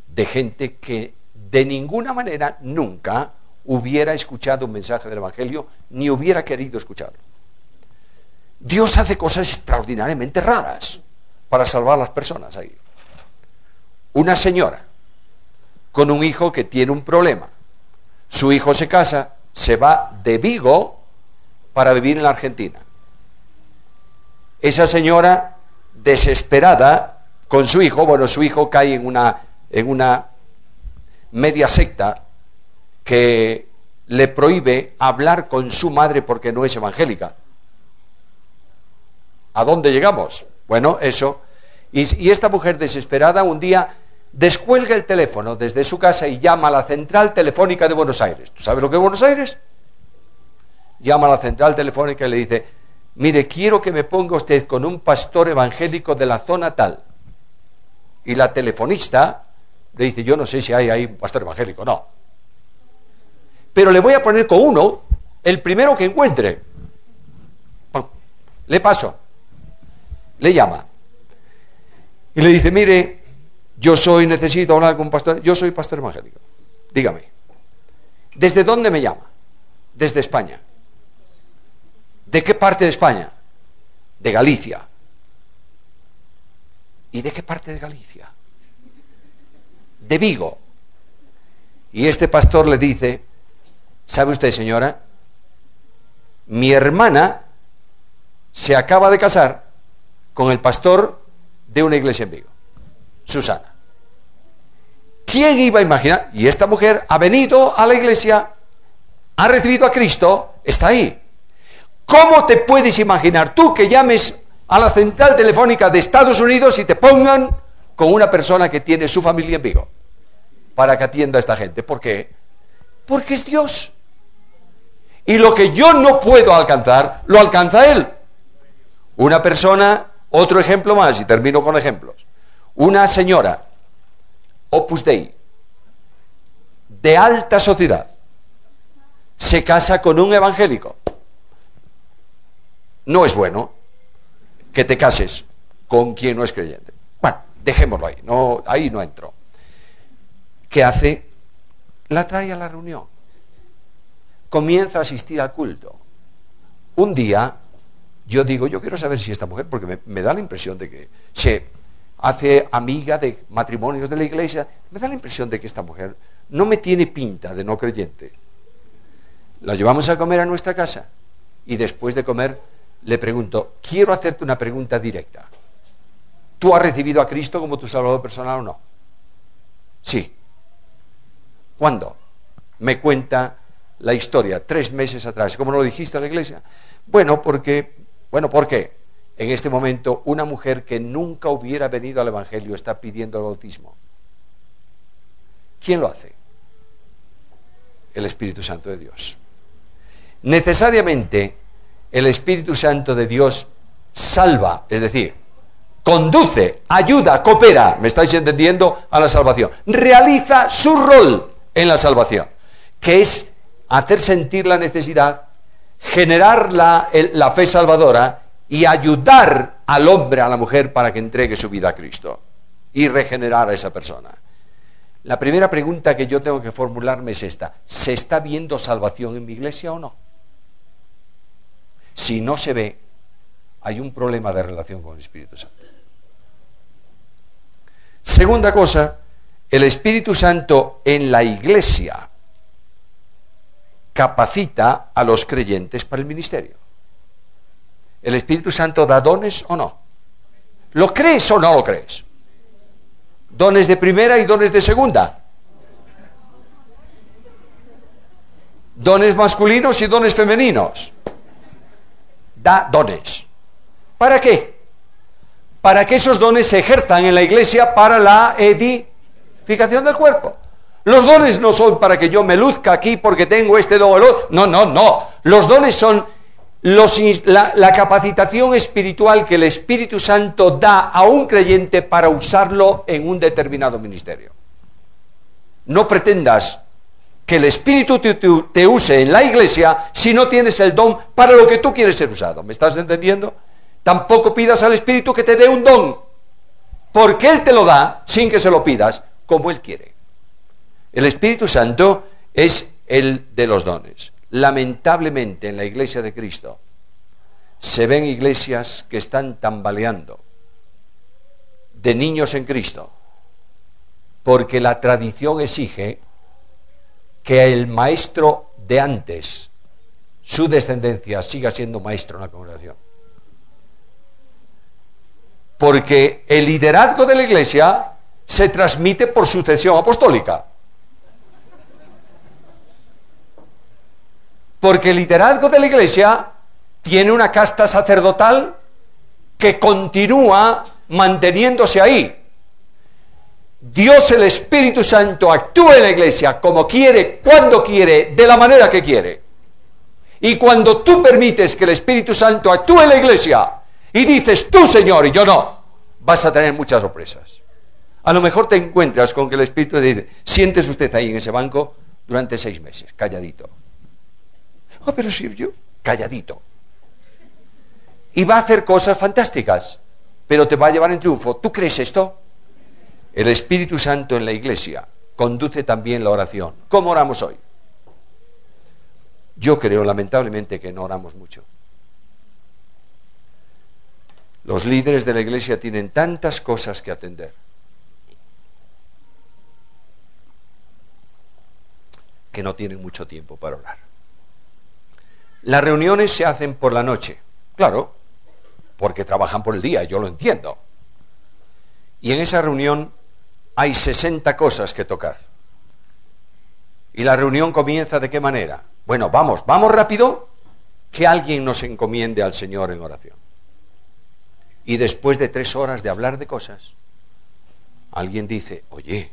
Speaker 1: De gente que de ninguna manera nunca hubiera escuchado un mensaje del Evangelio, ni hubiera querido escucharlo. Dios hace cosas extraordinariamente raras para salvar a las personas ahí. Una señora con un hijo que tiene un problema. Su hijo se casa, se va de Vigo para vivir en la Argentina. Esa señora, desesperada con su hijo, su hijo cae en una media secta que le prohíbe hablar con su madre porque no es evangélica. ¿A dónde llegamos? Bueno, eso. Y esta mujer desesperada un día descuelga el teléfono desde su casa y llama a la central telefónica de Buenos Aires. ¿Tú sabes lo que es Buenos Aires? Llama a la central telefónica y le dice: mire, quiero que me ponga usted con un pastor evangélico de la zona tal. Y la telefonista le dice: yo no sé si hay ahí un pastor evangélico, no. Pero le voy a poner con uno, el primero que encuentre. Le paso. Le llama. Y le dice: mire, necesito hablar con un pastor, yo soy pastor evangélico. Dígame, ¿desde dónde me llama? Desde España. ¿De qué parte de España? De Galicia. ¿Y de qué parte de Galicia? De Vigo. Y este pastor le dice: ¿sabe usted, señora? Mi hermana se acaba de casar con el pastor de una iglesia en Vigo, Susana. ¿Quién iba a imaginar? Y esta mujer ha venido a la iglesia, ha recibido a Cristo, está ahí. ¿Cómo te puedes imaginar tú que llames a la central telefónica de Estados Unidos y te pongan con una persona que tiene su familia en Vigo para que atienda a esta gente? ¿Por qué? Porque es Dios. Y lo que yo no puedo alcanzar, lo alcanza Él. Una persona, otro ejemplo más, y termino con ejemplos. Una señora Opus Dei, de alta sociedad, se casa con un evangélico. No es bueno que te cases con quien no es creyente. Bueno, dejémoslo ahí, no, ahí no entro. ¿Qué hace? La trae a la reunión. Comienza a asistir al culto. Un día, yo digo, yo quiero saber si esta mujer, porque me da la impresión de que se hace amiga de matrimonios de la iglesia, me da la impresión de que esta mujer no me tiene pinta de no creyente. La llevamos a comer a nuestra casa y después de comer le pregunto, quiero hacerte una pregunta directa. ¿Tú has recibido a Cristo como tu Salvador personal o no? Sí. ¿Cuándo? Me cuenta la historia, 3 meses atrás. ¿Cómo no lo dijiste a la iglesia? Bueno, ¿por qué? En este momento una mujer que nunca hubiera venido al Evangelio está pidiendo el bautismo. ¿Quién lo hace? El Espíritu Santo de Dios. Necesariamente el Espíritu Santo de Dios salva, es decir, conduce, ayuda, coopera, ¿me estáis entendiendo?, a la salvación. Realiza su rol en la salvación, que es hacer sentir la necesidad, generar la fe salvadora y ayudar al hombre, a la mujer, para que entregue su vida a Cristo y regenerar a esa persona. La primera pregunta que yo tengo que formularme es esta: ¿se está viendo salvación en mi iglesia o no? Si no se ve, hay un problema de relación con el Espíritu Santo. Segunda cosa, el Espíritu Santo en la iglesia capacita a los creyentes para el ministerio. ¿El Espíritu Santo da dones o no? ¿Lo crees o no lo crees? Dones de primera y dones de segunda. Dones masculinos y dones femeninos. Da dones. ¿Para qué? Para que esos dones se ejerzan en la iglesia para la edificación del cuerpo. Los dones no son para que yo me luzca aquí porque tengo este don o el otro. No. Los dones son la capacitación espiritual que el Espíritu Santo da a un creyente para usarlo en un determinado ministerio. No pretendas que el Espíritu te use en la iglesia si no tienes el don para lo que tú quieres ser usado. ¿Me estás entendiendo? Tampoco pidas al Espíritu que te dé un don, porque Él te lo da sin que se lo pidas, como Él quiere. El Espíritu Santo es el de los dones. Lamentablemente en la iglesia de Cristo se ven iglesias que están tambaleando de niños en Cristo, porque la tradición exige que el maestro de antes, su descendencia, siga siendo maestro en la congregación. Porque el liderazgo de la iglesia se transmite por sucesión apostólica. Porque el liderazgo de la iglesia tiene una casta sacerdotal que continúa manteniéndose ahí. Dios, el Espíritu Santo, actúa en la iglesia como quiere, cuando quiere, de la manera que quiere. Y cuando tú permites que el Espíritu Santo actúe en la iglesia y dices tú, Señor, y yo no, vas a tener muchas sorpresas. A lo mejor te encuentras con que el Espíritu te dice: siéntese usted ahí en ese banco durante 6 meses, calladito. Oh, pero si yo, calladito. Y va a hacer cosas fantásticas, pero te va a llevar en triunfo. ¿Tú crees esto? El Espíritu Santo en la iglesia conduce también la oración. ¿Cómo oramos hoy? Yo creo, lamentablemente, que no oramos mucho. Los líderes de la iglesia tienen tantas cosas que atender que no tienen mucho tiempo para orar. Las reuniones se hacen por la noche, claro, porque trabajan por el día, yo lo entiendo. Y en esa reunión hay 60 cosas que tocar. Y la reunión comienza ¿de qué manera? Bueno, vamos rápido, que alguien nos encomiende al Señor en oración. Y después de 3 horas de hablar de cosas, alguien dice: oye,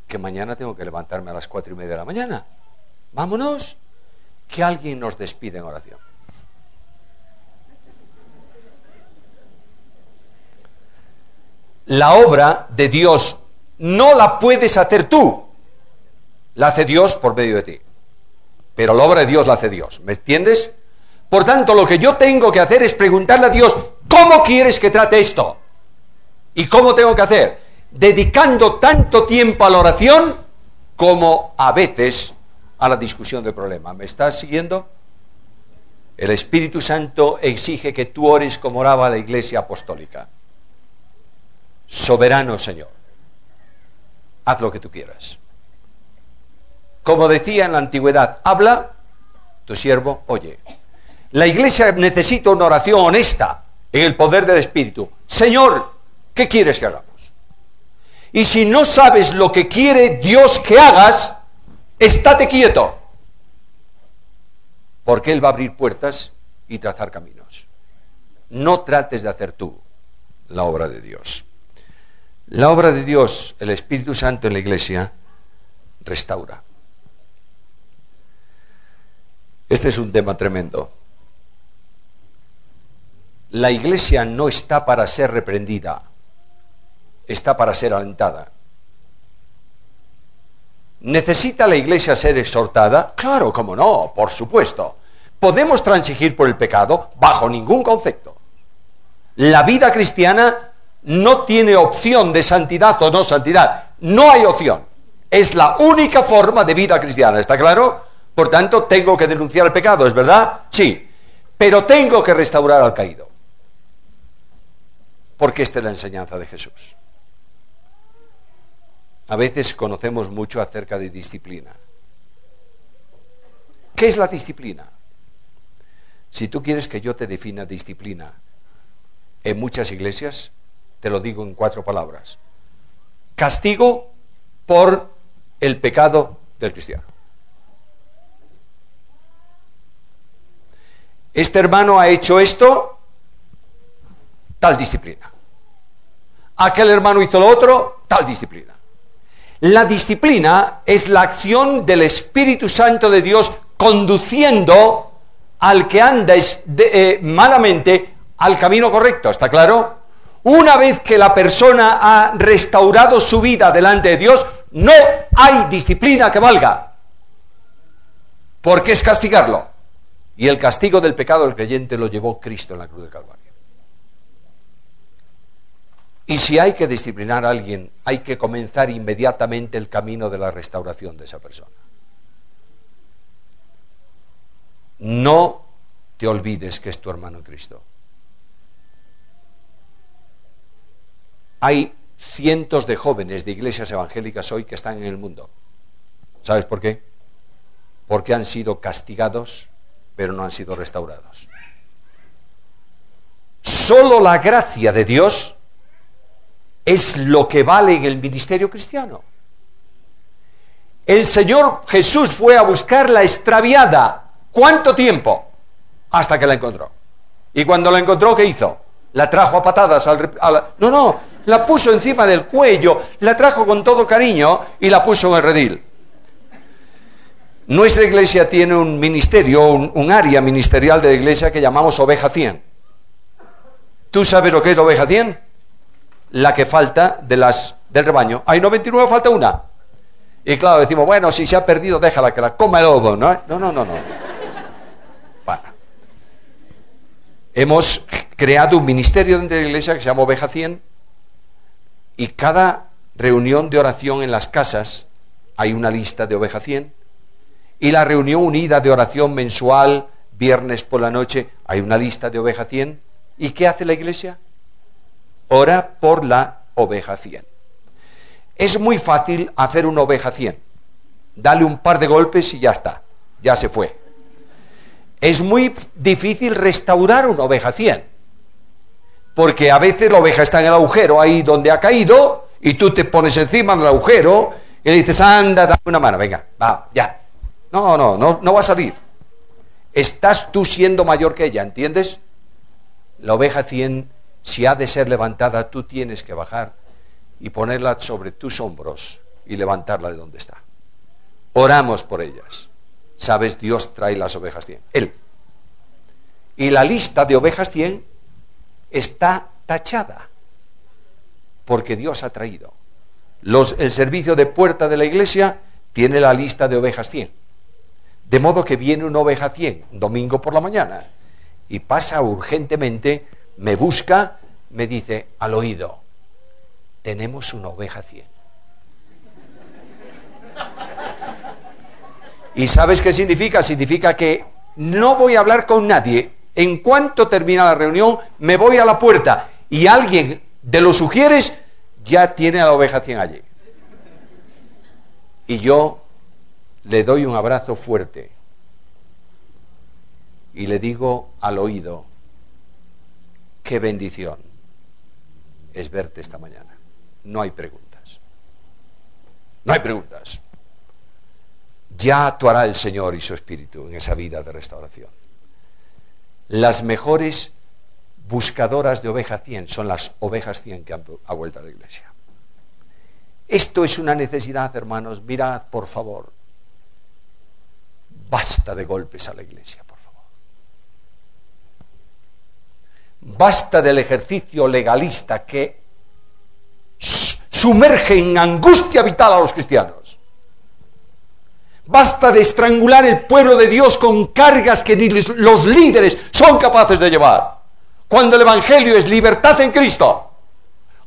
Speaker 1: que mañana tengo que levantarme a las 4:30 de la mañana. Vámonos, que alguien nos despide en oración. La obra de Dios no la puedes hacer tú, la hace Dios por medio de ti. Pero la obra de Dios la hace Dios, ¿me entiendes? Por tanto, lo que yo tengo que hacer es preguntarle a Dios, ¿cómo quieres que trate esto? ¿Y cómo tengo que hacer? Dedicando tanto tiempo a la oración como a veces a la discusión del problema. ¿Me estás siguiendo? El Espíritu Santo exige que tú ores como oraba la Iglesia Apostólica. Soberano Señor, haz lo que tú quieras. Como decía en la antigüedad, habla, tu siervo oye. La Iglesia necesita una oración honesta en el poder del Espíritu. Señor, ¿qué quieres que hagamos? Y si no sabes lo que quiere Dios que hagas, estate quieto. Porque Él va a abrir puertas y trazar caminos. No trates de hacer tú la obra de Dios. La obra de Dios, el Espíritu Santo en la Iglesia, restaura. Este es un tema tremendo. La Iglesia no está para ser reprendida, está para ser alentada. ¿Necesita la Iglesia ser exhortada? Claro, cómo no, por supuesto. ¿Podemos transigir por el pecado? Bajo ningún concepto. La vida cristiana no tiene opción de santidad o no santidad. No hay opción. Es la única forma de vida cristiana, ¿está claro? Por tanto, tengo que denunciar el pecado, ¿es verdad? Sí. Pero tengo que restaurar al caído. Porque esta es la enseñanza de Jesús. A veces conocemos mucho acerca de disciplina. ¿Qué es la disciplina? Si tú quieres que yo te defina disciplina, en muchas iglesias, te lo digo en 4 palabras. Castigo por el pecado del cristiano. Este hermano ha hecho esto, tal disciplina. Aquel hermano hizo lo otro, tal disciplina. La disciplina es la acción del Espíritu Santo de Dios conduciendo al que anda malamente al camino correcto, ¿está claro? Una vez que la persona ha restaurado su vida delante de Dios, no hay disciplina que valga, porque es castigarlo. Y el castigo del pecado del creyente lo llevó Cristo en la cruz del Calvario. Y si hay que disciplinar a alguien, hay que comenzar inmediatamente el camino de la restauración de esa persona. No te olvides que es tu hermano en Cristo. Hay cientos de jóvenes de iglesias evangélicas hoy que están en el mundo. ¿Sabes por qué? Porque han sido castigados, pero no han sido restaurados. Solo la gracia de Dios es lo que vale en el ministerio cristiano. El Señor Jesús fue a buscar la extraviada. ¿Cuánto tiempo? Hasta que la encontró. Y cuando la encontró, ¿qué hizo? La trajo a patadas No, la puso encima del cuello, la trajo con todo cariño y la puso en el redil. Nuestra iglesia tiene un ministerio, un área ministerial de la iglesia que llamamos Oveja 100. ¿Tú sabes lo que es la Oveja 100? La que falta del rebaño. Hay 99, falta una. Y claro, decimos, bueno, si se ha perdido, déjala que la coma el lobo, ¿no? No. Bueno. Hemos creado un ministerio dentro de la iglesia que se llama Oveja 100 y cada reunión de oración en las casas hay una lista de Oveja 100 y la reunión unida de oración mensual, viernes por la noche, hay una lista de Oveja 100. ¿Y qué hace la iglesia? Ora por la Oveja 100. Es muy fácil hacer una Oveja 100. Dale un par de golpes y ya está, ya se fue. Es muy difícil restaurar una Oveja 100. Porque a veces la oveja está en el agujero, ahí donde ha caído, y tú te pones encima del agujero y le dices, anda, dame una mano, venga, va, ya. No va a salir. Estás tú siendo mayor que ella, ¿entiendes? La Oveja 100, si ha de ser levantada, tú tienes que bajar y ponerla sobre tus hombros y levantarla de donde está. Oramos por ellas. ¿Sabes? Dios trae las Ovejas 100. Él. Y la lista de Ovejas 100 está tachada, porque Dios ha traído. El servicio de puerta de la iglesia tiene la lista de ovejas 100. De modo que viene una oveja 100, un domingo por la mañana, y pasa urgentemente, me busca, me dice al oído, tenemos una oveja 100. ¿Y sabes qué significa? Significa que no voy a hablar con nadie. En cuanto termina la reunión, me voy a la puerta y alguien de los sugieres ya tiene a la oveja 100 allí. Y yo le doy un abrazo fuerte y le digo al oído, qué bendición es verte esta mañana. No hay preguntas. No hay preguntas. Ya actuará el Señor y su Espíritu en esa vida de restauración. Las mejores buscadoras de oveja 100 son las ovejas 100 que han vuelto a la iglesia. Esto es una necesidad, hermanos. Mirad, por favor. Basta de golpes a la iglesia, por favor. Basta del ejercicio legalista que sumerge en angustia vital a los cristianos. Basta de estrangular el pueblo de Dios con cargas que ni los líderes son capaces de llevar. Cuando el Evangelio es libertad en Cristo,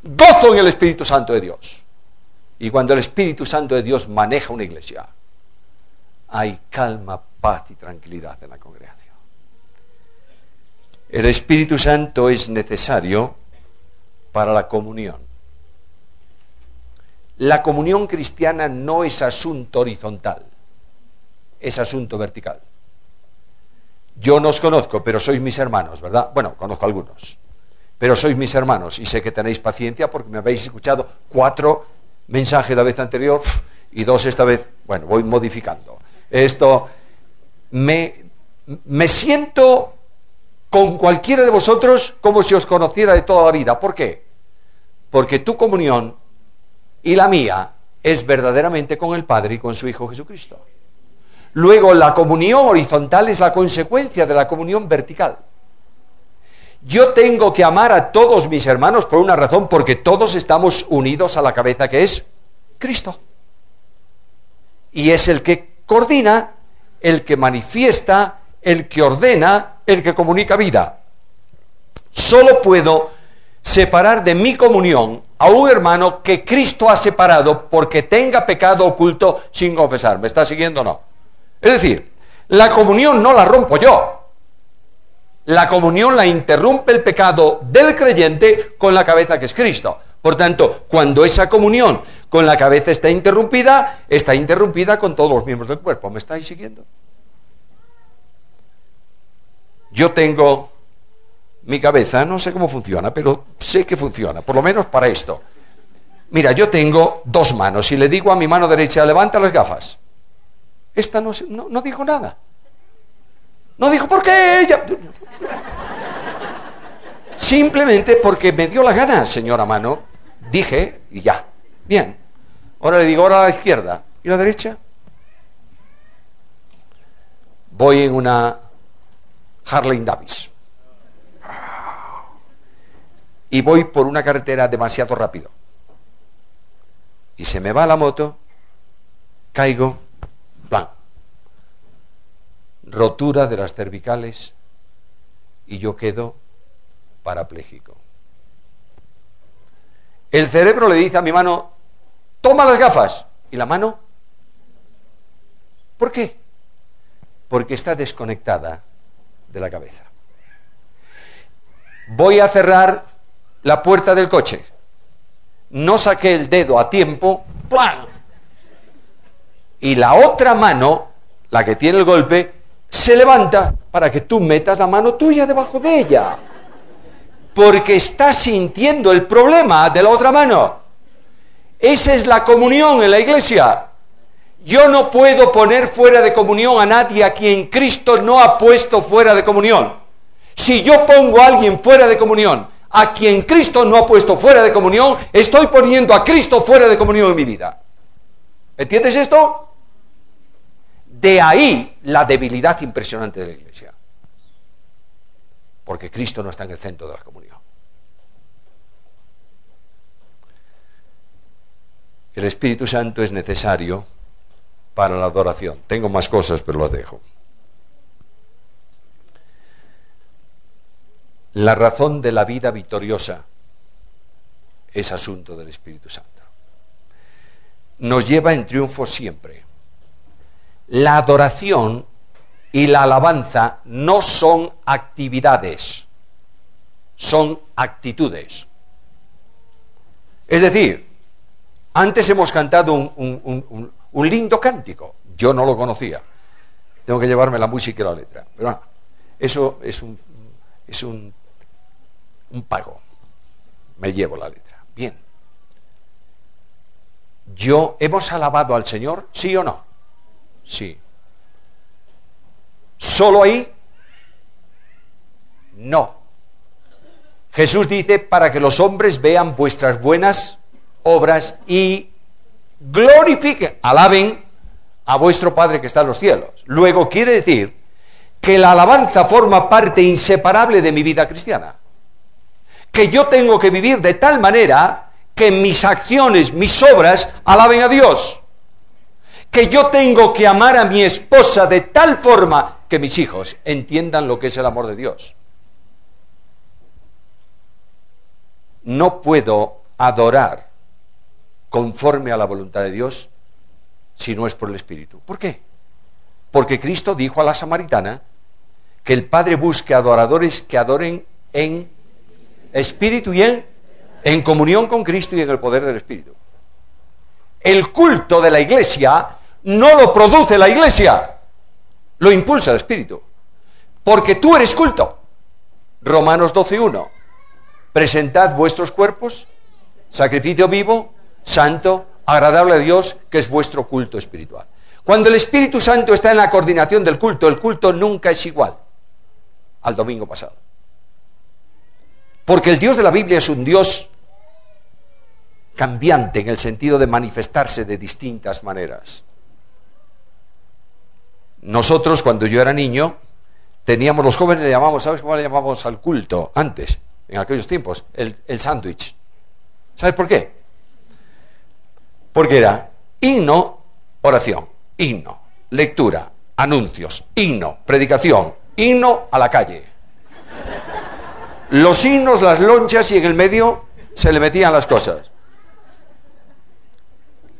Speaker 1: gozo en el Espíritu Santo de Dios. Y cuando el Espíritu Santo de Dios maneja una iglesia, hay calma, paz y tranquilidad en la congregación. El Espíritu Santo es necesario para la comunión. La comunión cristiana no es asunto horizontal, es asunto vertical. Yo no os conozco, pero sois mis hermanos, ¿verdad? Bueno, conozco a algunos, pero sois mis hermanos y sé que tenéis paciencia porque me habéis escuchado 4 mensajes la vez anterior y 2 esta vez. Bueno, voy modificando. Esto, me siento con cualquiera de vosotros como si os conociera de toda la vida. ¿Por qué? Porque tu comunión y la mía es verdaderamente con el Padre y con su Hijo Jesucristo. Luego, la comunión horizontal es la consecuencia de la comunión vertical. Yo tengo que amar a todos mis hermanos por una razón, porque todos estamos unidos a la cabeza que es Cristo. Y es el que coordina, el que manifiesta, el que ordena, el que comunica vida. Solo puedo separar de mi comunión a un hermano que Cristo ha separado porque tenga pecado oculto sin confesar. ¿Me está siguiendo o no? Es decir, la comunión no la rompo yo. La comunión la interrumpe el pecado del creyente con la cabeza que es Cristo. Por tanto, cuando esa comunión con la cabeza está interrumpida con todos los miembros del cuerpo. ¿Me estáis siguiendo? Yo tengo mi cabeza, no sé cómo funciona, pero sé que funciona, por lo menos para esto. Mira, yo tengo 2 manos y le digo a mi mano derecha, levanta las gafas. Esta no dijo nada. No dijo por qué ella. Simplemente porque me dio la gana, señora mano. Dije y ya. Bien. Ahora le digo, ahora a la izquierda. ¿Y la derecha? Voy en una Harley Davidson. Y voy por una carretera demasiado rápido. Y se me va la moto, caigo, plan. Rotura de las cervicales y yo quedo parapléjico. El cerebro le dice a mi mano, toma las gafas. ¿Y la mano? ¿Por qué? Porque está desconectada de la cabeza. Voy a cerrar la puerta del coche. No saqué el dedo a tiempo, ¡plan! Y la otra mano, la que tiene el golpe, se levanta para que tú metas la mano tuya debajo de ella. Porque está sintiendo el problema de la otra mano. Esa es la comunión en la iglesia. Yo no puedo poner fuera de comunión a nadie a quien Cristo no ha puesto fuera de comunión. Si yo pongo a alguien fuera de comunión, a quien Cristo no ha puesto fuera de comunión, estoy poniendo a Cristo fuera de comunión en mi vida. ¿Entiendes esto? De ahí la debilidad impresionante de la iglesia. Porque Cristo no está en el centro de la comunión. El Espíritu Santo es necesario para la adoración. Tengo más cosas, pero las dejo. La razón de la vida victoriosa es asunto del Espíritu Santo. Nos lleva en triunfo siempre. La adoración y la alabanza no son actividades, son actitudes. Es decir, antes hemos cantado un lindo cántico. Yo no lo conocía. Tengo que llevarme la música y la letra. Pero no, eso es un pago. Me llevo la letra. Bien. ¿Hemos alabado al Señor? ¿Sí o no? Sí. ¿Solo ahí? No. Jesús dice, para que los hombres vean vuestras buenas obras y glorifiquen, alaben a vuestro Padre que está en los cielos. Luego quiere decir que la alabanza forma parte inseparable de mi vida cristiana. Que yo tengo que vivir de tal manera que mis acciones, mis obras, alaben a Dios. Que yo tengo que amar a mi esposa de tal forma que mis hijos entiendan lo que es el amor de Dios. No puedo adorar conforme a la voluntad de Dios si no es por el Espíritu. ¿Por qué? Porque Cristo dijo a la samaritana que el Padre busque adoradores que adoren en espíritu y en comunión con Cristo y en el poder del Espíritu. El culto de la Iglesia no lo produce la Iglesia, lo impulsa el Espíritu. Porque tú eres culto. Romanos 12:1. Presentad vuestros cuerpos, sacrificio vivo, santo, agradable a Dios, que es vuestro culto espiritual. Cuando el Espíritu Santo está en la coordinación del culto, el culto nunca es igual al domingo pasado. Porque el Dios de la Biblia es un Dios cambiante en el sentido de manifestarse de distintas maneras. Nosotros, cuando yo era niño, teníamos, los jóvenes le llamamos, ¿sabes cómo le llamábamos al culto antes, en aquellos tiempos? El sándwich. ¿Sabes por qué? Porque era himno, oración, himno, lectura, anuncios, himno, predicación, himno a la calle. Los himnos, las lonchas y en el medio se le metían las cosas.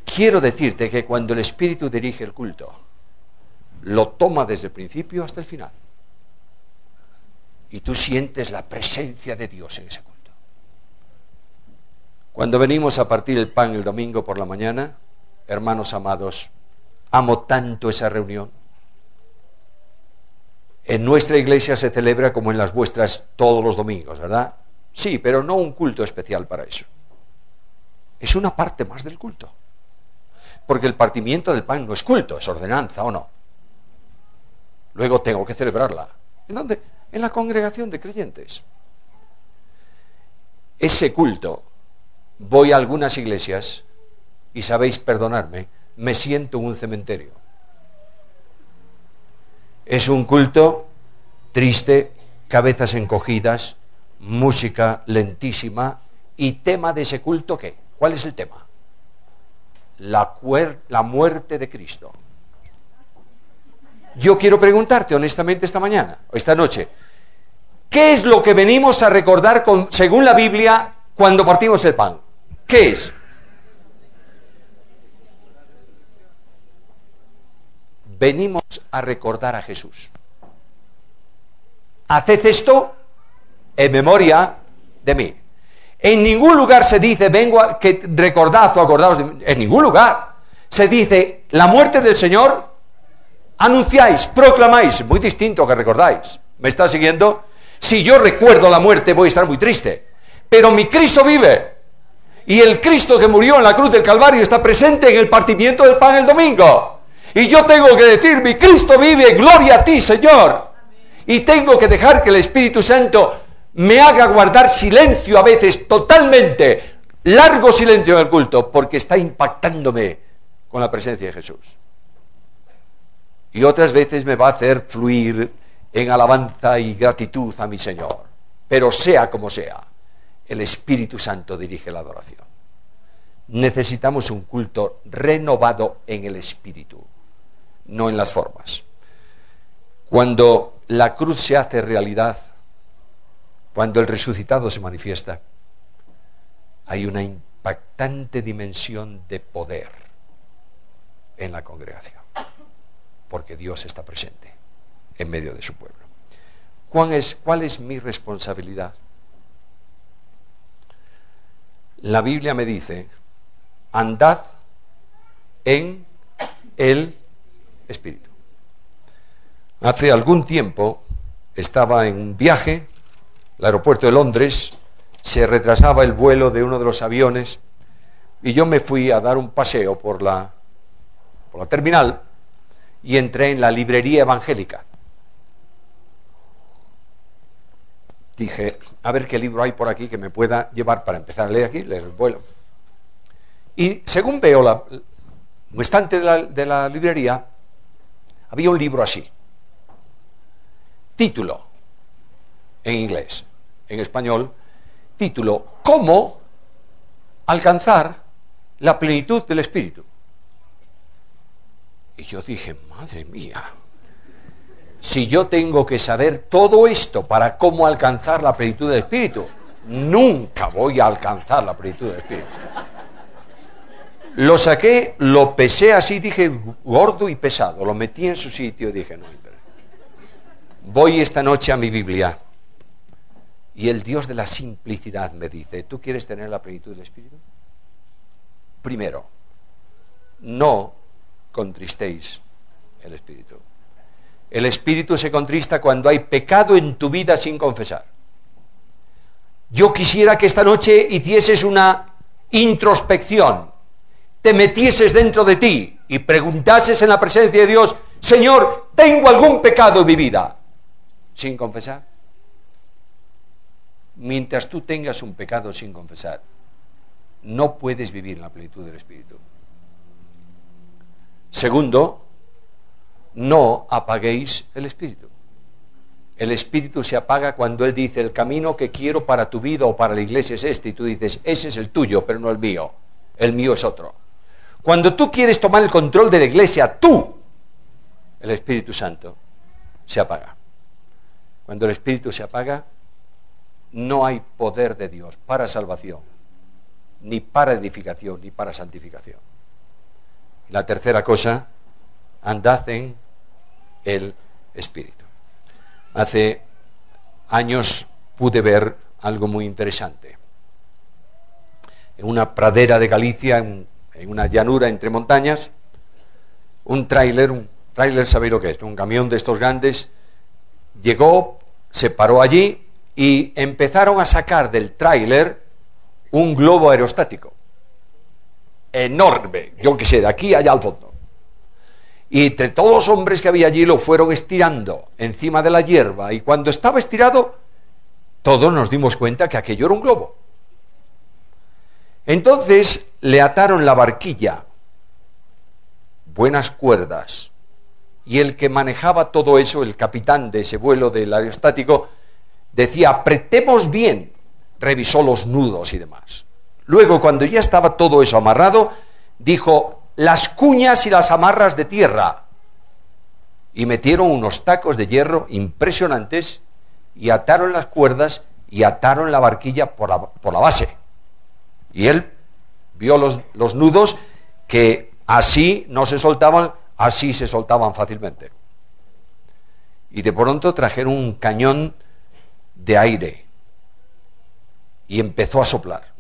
Speaker 1: Quiero decirte que cuando el Espíritu dirige el culto, lo toma desde el principio hasta el final. Y tú sientes la presencia de Dios en ese culto. Cuando venimos a partir el pan el domingo por la mañana, hermanos amados, amo tanto esa reunión. En nuestra iglesia se celebra como en las vuestras todos los domingos, ¿verdad? Sí, pero no un culto especial para eso. Es una parte más del culto. Porque el partimiento del pan no es culto, es ordenanza, ¿o no? Luego tengo que celebrarla. ¿En dónde? En la congregación de creyentes. Ese culto, voy a algunas iglesias y sabéis perdonarme, me siento en un cementerio. Es un culto triste, cabezas encogidas, música lentísima. ¿Y tema de ese culto qué? ¿Cuál es el tema? La muerte de Cristo. Yo quiero preguntarte honestamente esta mañana, o esta noche, ¿qué es lo que venimos a recordar según la Biblia cuando partimos el pan? ¿Qué es? Venimos a recordar a Jesús. Haced esto en memoria de mí. En ningún lugar se dice, que recordad o acordaos de mí. En ningún lugar. Se dice, la muerte del Señor, anunciáis, proclamáis. Muy distinto que recordáis. ¿Me está siguiendo? Si yo recuerdo la muerte voy a estar muy triste. Pero mi Cristo vive. Y el Cristo que murió en la cruz del Calvario está presente en el partimiento del pan el domingo. Y yo tengo que decir, mi Cristo vive, gloria a ti, Señor. Y tengo que dejar que el Espíritu Santo me haga guardar silencio a veces, totalmente, largo silencio en el culto, porque está impactándome con la presencia de Jesús. Y otras veces me va a hacer fluir en alabanza y gratitud a mi Señor. Pero sea como sea, el Espíritu Santo dirige la adoración. necesitamos un culto renovado en el espíritu, no en las formas. Cuando la cruz se hace realidad, cuando el resucitado se manifiesta, hay una impactante dimensión de poder en la congregación, porque Dios está presente en medio de su pueblo. ¿Cuál es mi responsabilidad? La Biblia me dice: andad en el Espíritu. Hace algún tiempo estaba en un viaje, el aeropuerto de Londres, se retrasaba el vuelo de uno de los aviones y yo me fui a dar un paseo por la terminal y entré en la librería evangélica. Dije, a ver qué libro hay por aquí que me pueda llevar para empezar a leer aquí, leer el vuelo. Y según veo un estante de la librería, había un libro así. Título, en inglés, en español, título, ¿cómo alcanzar la plenitud del Espíritu? Y yo dije, madre mía, si yo tengo que saber todo esto para cómo alcanzar la plenitud del Espíritu, nunca voy a alcanzar la plenitud del Espíritu. Lo saqué, lo pesé así, dije, gordo y pesado, lo metí en su sitio y dije, no interesa. Voy esta noche a mi Biblia y el Dios de la simplicidad me dice, ¿tú quieres tener la plenitud del Espíritu? Primero, no contristéis el Espíritu. El Espíritu se contrista cuando hay pecado en tu vida sin confesar. Yo quisiera que esta noche hicieses una introspección, te metieses dentro de ti y preguntases en la presencia de Dios, Señor, ¿tengo algún pecado en mi vida? Sin confesar. Mientras tú tengas un pecado sin confesar, no puedes vivir en la plenitud del Espíritu. Segundo, no apaguéis el Espíritu. El Espíritu se apaga cuando Él dice, el camino que quiero para tu vida o para la iglesia es este, y tú dices, ese es el tuyo, pero no el mío es otro. Cuando tú quieres tomar el control de la iglesia, el Espíritu Santo se apaga. Cuando el Espíritu se apaga, no hay poder de Dios para salvación, ni para edificación, ni para santificación. La tercera cosa, andad en el Espíritu. Hace años pude ver algo muy interesante. En una pradera de Galicia, en una llanura entre montañas, un tráiler, ¿sabéis lo que es? Un camión de estos grandes, llegó, se paró allí y empezaron a sacar del tráiler un globo aerostático. Enorme, yo qué sé, de aquí allá al fondo. Y entre todos los hombres que había allí lo fueron estirando encima de la hierba, y cuando estaba estirado, todos nos dimos cuenta que aquello era un globo. Entonces le ataron la barquilla, buenas cuerdas, y el que manejaba todo eso, el capitán de ese vuelo del aerostático, decía, apretemos bien, revisó los nudos y demás. Luego, cuando ya estaba todo eso amarrado, dijo, las cuñas y las amarras de tierra. Y metieron unos tacos de hierro impresionantes y ataron las cuerdas y ataron la barquilla por la base. Y él vio los nudos que así no se soltaban, así se soltaban fácilmente. Y de pronto trajeron un cañón de aire y empezó a soplar.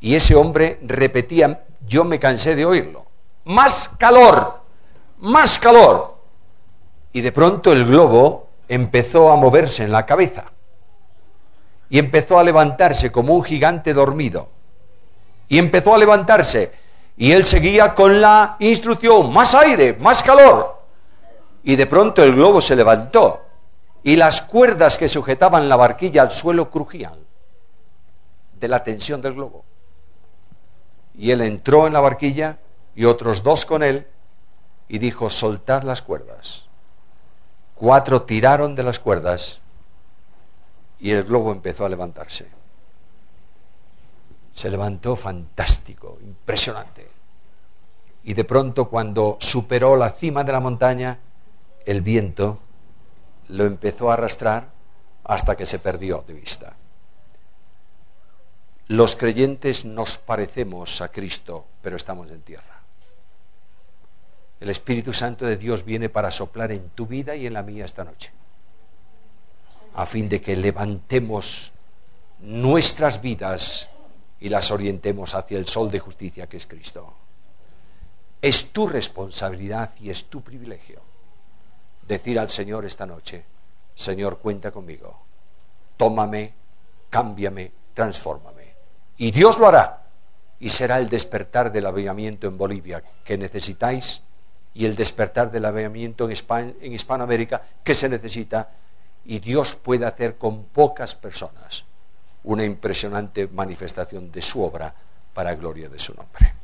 Speaker 1: Y ese hombre repetía, yo me cansé de oírlo, más calor, más calor. Y de pronto el globo empezó a moverse en la cabeza y empezó a levantarse como un gigante dormido. Y empezó a levantarse y él seguía con la instrucción, más aire, más calor. Y de pronto el globo se levantó y las cuerdas que sujetaban la barquilla al suelo crujían de la tensión del globo. Y él entró en la barquilla y otros dos con él y dijo, soltad las cuerdas. 4 tiraron de las cuerdas y el globo empezó a levantarse. Se levantó fantástico, impresionante. Y de pronto, cuando superó la cima de la montaña, el viento lo empezó a arrastrar hasta que se perdió de vista. Los creyentes nos parecemos a Cristo, pero estamos en tierra. El Espíritu Santo de Dios viene para soplar en tu vida y en la mía esta noche, a fin de que levantemos nuestras vidas y las orientemos hacia el sol de justicia que es Cristo. Es tu responsabilidad y es tu privilegio decir al Señor esta noche: Señor, cuenta conmigo, tómame, cámbiame, transfórmame. Y Dios lo hará, y será el despertar del avivamiento en Bolivia que necesitáis, y el despertar del avivamiento en Hispanoamérica que se necesita, y Dios puede hacer con pocas personas una impresionante manifestación de su obra para gloria de su nombre.